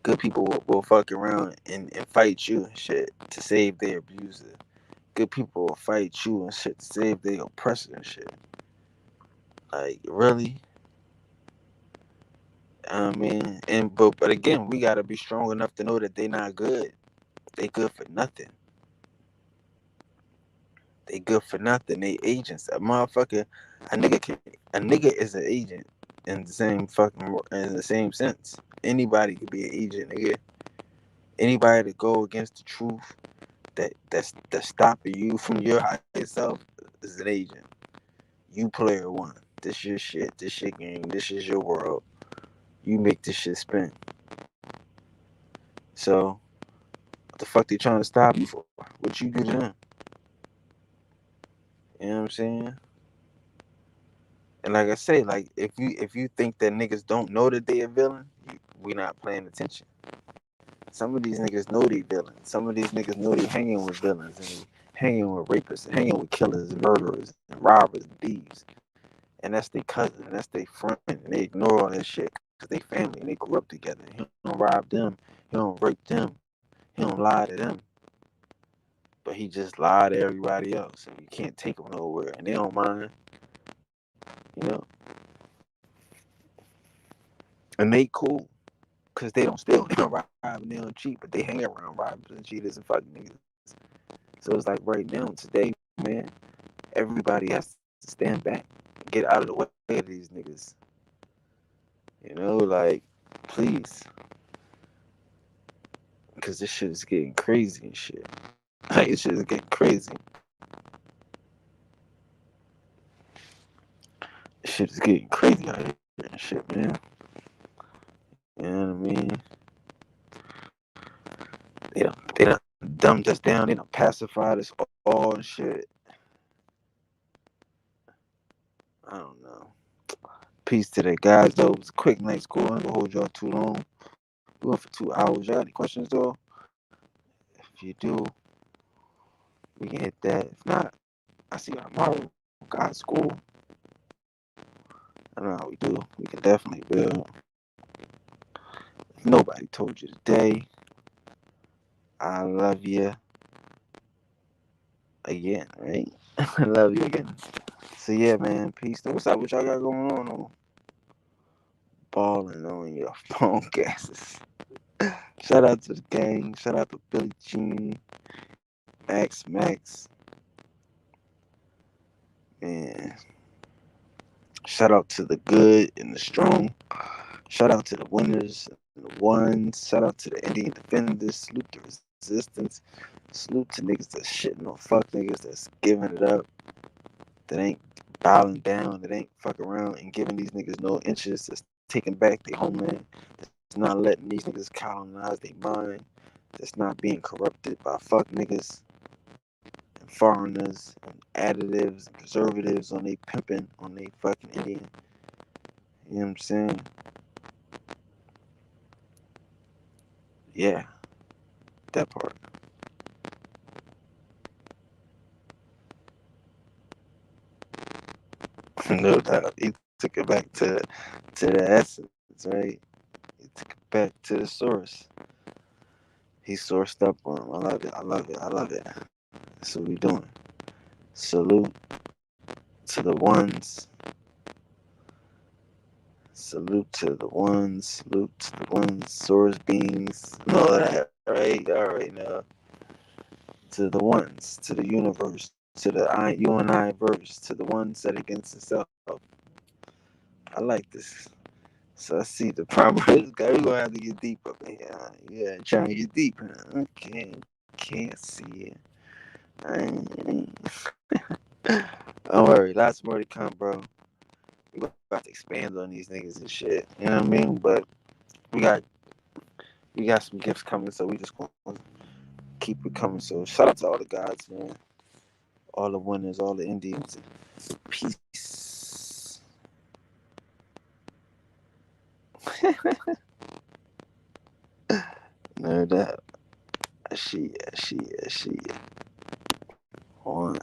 good people will fuck around and fight you and shit to save their abuser. Good people will fight you and shit to save their oppressor and shit. Like really, I mean, but again, we gotta be strong enough to know that they not good. They good for nothing. They good for nothing. They agents. A motherfucker, a nigga is an agent in the same sense. Anybody could be an agent, nigga. Anybody to go against the truth that's stopping you from your higher self is an agent. You player one. This your shit. This your game. This is your world. You make this shit spin. So what the fuck they trying to stop you for? What you do to them? You know what I'm saying? And like I say, like if you think that niggas don't know that they a villain, we not paying attention. Some of these niggas know they villains. Some of these niggas know they hanging with villains and they hanging with rapists and hanging with killers and murderers and robbers and thieves. And that's their cousin and that's their friend. And they ignore all that shit because they family and they grew up together. He don't rob them. He don't rape them. He don't lie to them. But he just lie to everybody else. And you can't take him nowhere. And they don't mind. You know? And they cool. Because they don't steal. They don't rob and they don't cheat. But they hang around robbers and cheaters and fucking niggas. So it's like right now, today, man, everybody has to stand back. Get out of the way of these niggas. You know, like, please. Because this shit is getting crazy and shit. Like, this shit is getting crazy. This shit is getting crazy out here and shit, man. You know what I mean? They done dumbed us down. They done pacified us all and shit. I don't know. Peace to the guys, though. It was a quick night school. I ain't gonna hold y'all too long. We went for 2 hours. Y'all got any questions, though? If you do, we can hit that. If not, I see y'all tomorrow. God's school. I don't know how we do. We can definitely build. If nobody told you today, I love you again, right? I love you again. So yeah, man, peace. What's up? What y'all got going on? Balling on your phone gases. Shout out to the gang. Shout out to Billy Jean, Max. Man. Shout out to the good and the strong. Shout out to the winners and the ones. Shout out to the Indian defenders. Salute the resistance. Salute to niggas that's shitting on fuck niggas that's giving it up. That ain't bowing down. That ain't fucking around and giving these niggas no inches. That's taking back their homeland. That's not letting these niggas colonize their mind. That's not being corrupted by fuck niggas and foreigners and additives and preservatives on they pimping on they fucking Indian. You know what I'm saying? Yeah, that part. No doubt. He took it back to the essence, right? He took it back to the source. He sourced up on him. I love it. That's what we doing. Salute to the ones. Salute to the ones. Salute to the ones. Source beings. And all that, right? All right now. To the ones. To the universe. To the you and I verse. To the one set against itself. I like this. So I see the problem. We're gonna have to get deep up in here. Yeah, trying to get deep. Okay, can't see it. Don't worry, lots more to come, bro. We about to expand on these niggas and shit. You know what I mean? But we got some gifts coming, so we just gonna keep it coming. So shout out to all the gods, man. All the winners, all the Indians. Peace. No doubt. She. On.